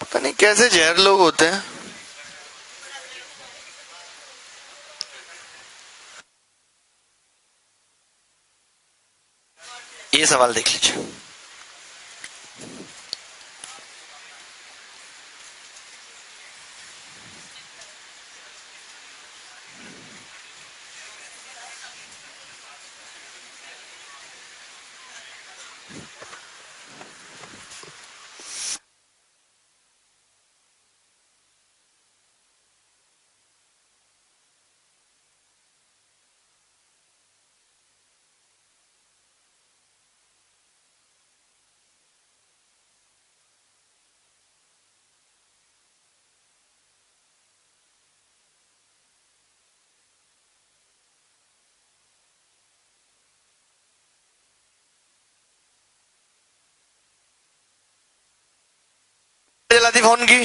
पता नहीं कैसे जहर लोग होते हैं। ये सवाल देख लीजिए। जलाती फोन की,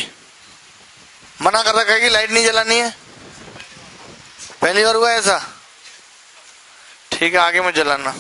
मना कर रखा है कि लाइट नहीं जलानी है। पहली बार हुआ ऐसा? ठीक है आगे मत जलाना।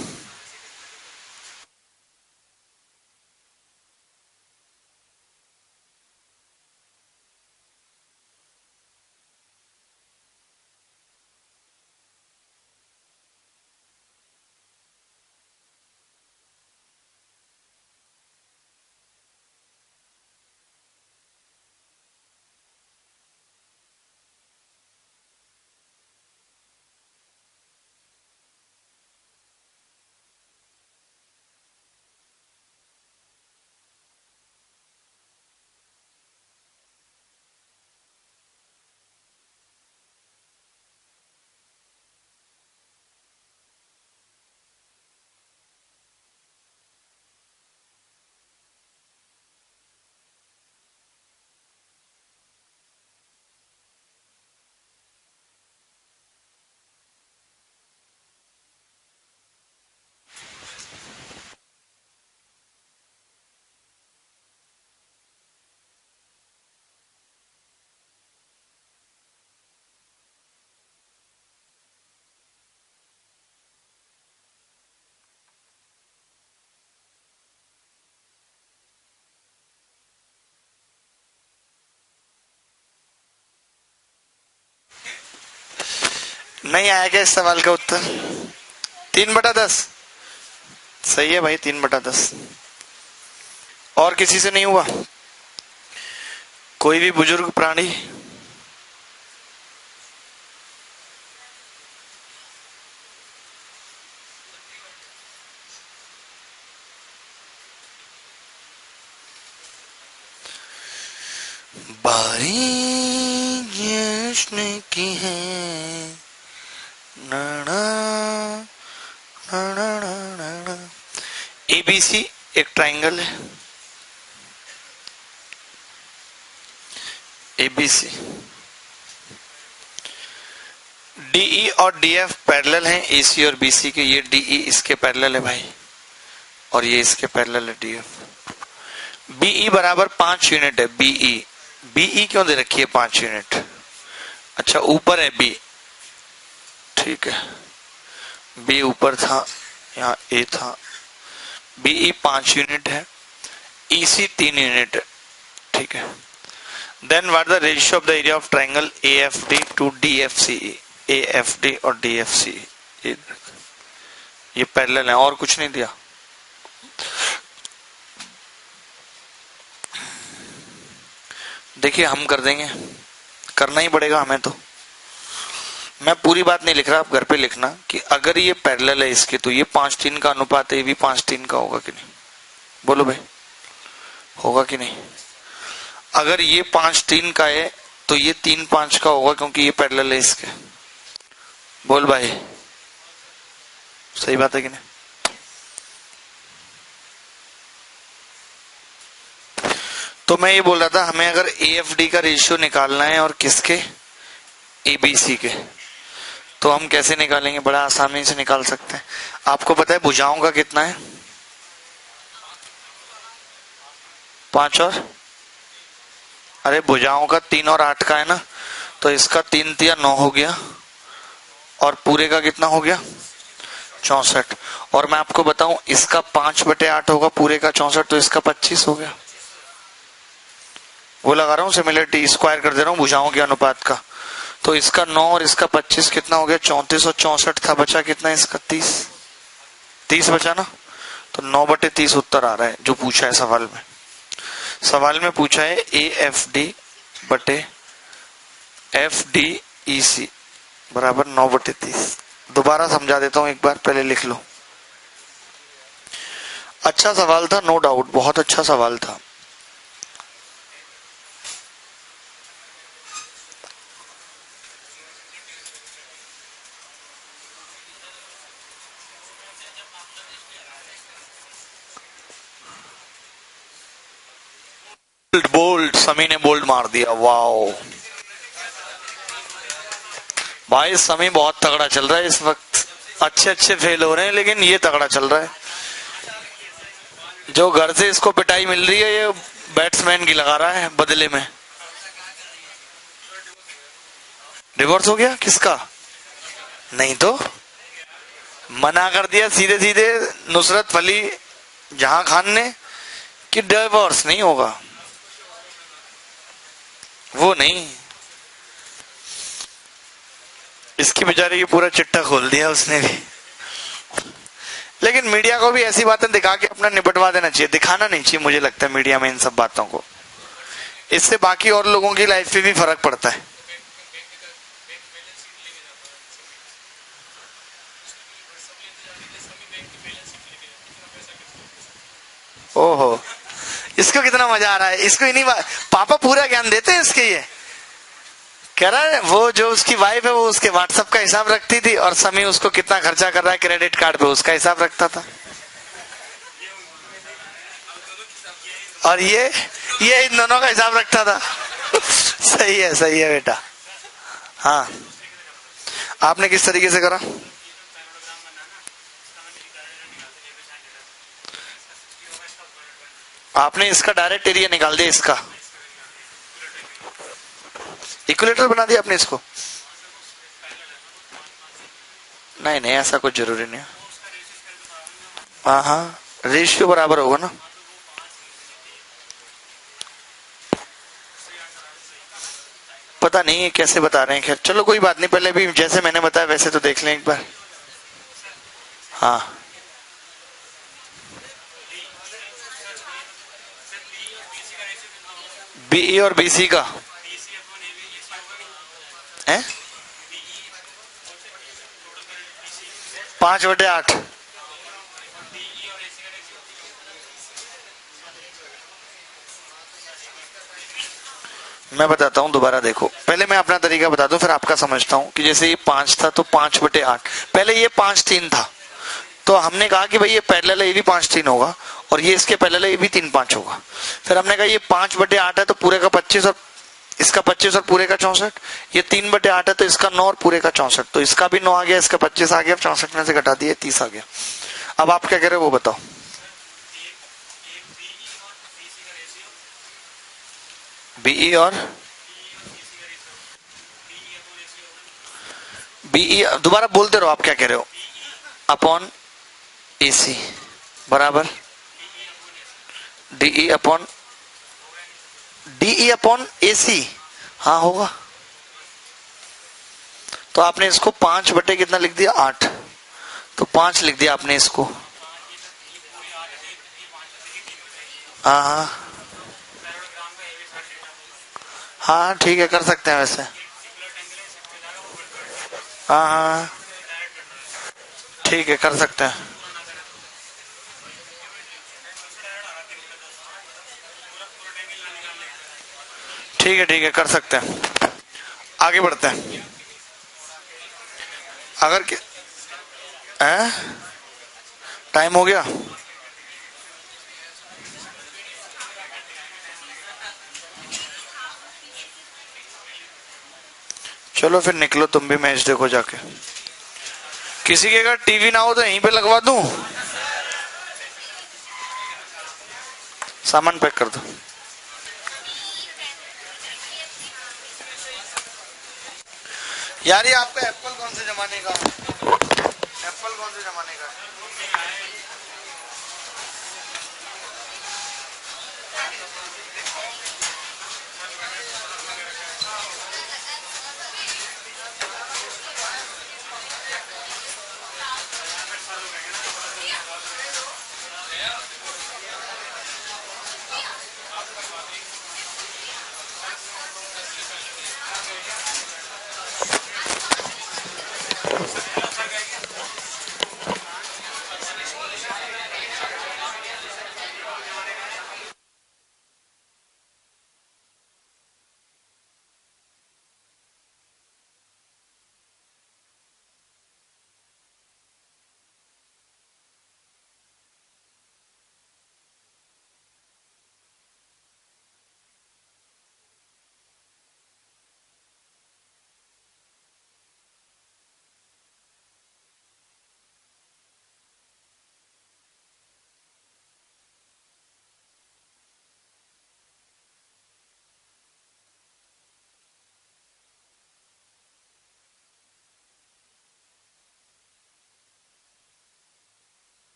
नहीं आया क्या इस सवाल का उत्तर? 3/10 सही है भाई, 3/10। और किसी से नहीं हुआ? कोई भी बुजुर्ग प्राणी? बारिश ने की है एबीसी एक ट्राइंगल है। एबीसी डीई और डीएफ पैरेलल हैं, एसी और बीसी के। ये डीई इसके पैरेलल है भाई, और ये इसके पैरेलल है डीएफ। बीई बराबर 5 यूनिट है। बीई बीई क्यों दे रखी है 5 यूनिट? अच्छा ऊपर है बी, ठीक है, बी ऊपर था, यहाँ ए था। बीई 5 यूनिट है, ईसी 3 यूनिट है, ठीक है। Then what the ratio of the area of triangle AFD to DFCE? AFD और डीएफसीई ये पैरेलल है, और कुछ नहीं दिया। देखिए हम कर देंगे, करना ही पड़ेगा हमें तो। मैं पूरी बात नहीं लिख रहा, आप घर पे लिखना कि अगर ये पैरेलल है इसके तो ये 5:3 का अनुपात है, ये भी 5:3 का होगा कि नहीं? बोलो भाई, होगा कि नहीं? अगर ये 5:3 का है तो ये 3:5 का होगा, क्योंकि ये पैरेलल है इसके। बोल भाई, सही बात है कि नहीं? तो मैं ये बोल रहा था, हमें अगर एएफडी का रेशियो निकालना है और किसके, एबीसी के, तो हम कैसे निकालेंगे? बड़ा आसानी से निकाल सकते हैं। आपको पता है भुजाओं का कितना है? 5 और, अरे भुजाओं का 3 और 8 का है ना, तो इसका 3 तिया 9 हो गया, और पूरे का कितना हो गया? 64। और मैं आपको बताऊं, इसका 5/8 होगा, पूरे का 64, तो इसका 25 हो गया। वो लगा रहा हूं सिमिलरिटी, स्क्वायर कर दे रहा हूं भुजाओं के अनुपात का। तो इसका 9 और इसका 25 कितना हो गया? 34 और 64 था, बचा कितना इसका? 30 बचा ना, तो 9/30 उत्तर आ रहा है जो पूछा है सवाल में। सवाल में पूछा है AFD बटे FDEC बराबर 9/30। दोबारा समझा देता हूं एक बार, पहले लिख लो। अच्छा सवाल था, नो डाउट, बहुत अच्छा सवाल था। बोल्ड, समी ने बोल्ड मार दिया, वाओ भाई, समी बहुत तगड़ा चल रहा है इस वक्त। अच्छे फेल हो रहे हैं, लेकिन ये तगड़ा चल रहा है। जो घर से इसको पिटाई मिल रही है, ये बैट्समैन की लगा रहा है बदले में। डिवोर्स हो गया किसका? नहीं तो मना कर दिया सीधे सीधे नुसरत फली जहां खान ने कि डिवोर्स नहीं होगा, वो नहीं। इसकी बेचारे की पूरा चिट्ठा खोल दिया उसने भी। लेकिन मीडिया को भी ऐसी बातें दिखा के अपना निपटवा देना चाहिए, दिखाना नहीं चाहिए मुझे लगता है मीडिया में इन सब बातों को। इससे बाकी और लोगों की लाइफ पे भी फर्क पड़ता है। ओहो, इसको कितना मजा आ रहा है, इसको इन्हीं पापा पूरा ज्ञान देते हैं इसके। ये कह रहा है वो जो उसकी वाइफ है वो उसके व्हाट्सएप का हिसाब रखती थी, और समी उसको कितना खर्चा कर रहा है क्रेडिट कार्ड पे उसका हिसाब रखता था। और ये इन दोनों का हिसाब रखता था। सही है बेटा। हाँ, आपने किस तरीके से करा? आपने इसका डायरेक्ट एरिया निकाल दिया, इसका इक्विलेटर बना दिया आपने इसको। नहीं ऐसा कुछ जरूरी नहीं है। हाँ रेशियो बराबर होगा ना। पता नहीं है कैसे बता रहे हैं, खैर चलो कोई बात नहीं, पहले भी जैसे मैंने बताया वैसे तो देख लें एक बार। हाँ बीई और बीसी का है 5/8। मैं बताता हूँ दोबारा, देखो पहले मैं अपना तरीका बता दूं फिर आपका समझता हूँ कि जैसे ये 5 था तो 5/8, पहले ये 5/3 था तो हमने कहा कि भाई ये पैरेलल है, ये भी 5/3 होगा और ये इसके पैरेलल है, ये भी 3/5 होगा। फिर हमने कहा ये 5/8 है तो पूरे का 25 और इसका 25 और पूरे का 64, ये 3/8 है तो इसका 9 और पूरे का 64, तो इसका भी 9 आ गया, इसका 25 आ गया, 64 में से घटा दिए 30 आ गया। अब आप क्या कह रहे हो वो बताओ। बीई और बीई दोबारा बोलते रहो, आप क्या कह रहे हो। अपॉन एसी बराबर डीई अपॉन एसी। हाँ होगा, तो आपने इसको 5 बटे कितना लिख दिया 8, तो 5 लिख दिया आपने इसको। हाँ हाँ हाँ ठीक है, कर सकते हैं वैसे। हाँ हाँ ठीक है, कर सकते हैं। ठीक है कर सकते हैं, आगे बढ़ते हैं। अगर टाइम हो गया, चलो फिर निकलो तुम भी, मैच देखो जाके। किसी के अगर टीवी ना हो तो यहीं पे लगवा दूं, सामान पैक कर दो। यार ये आपका एप्पल कौन से जमाने का, एप्पल कौन से जमाने का है?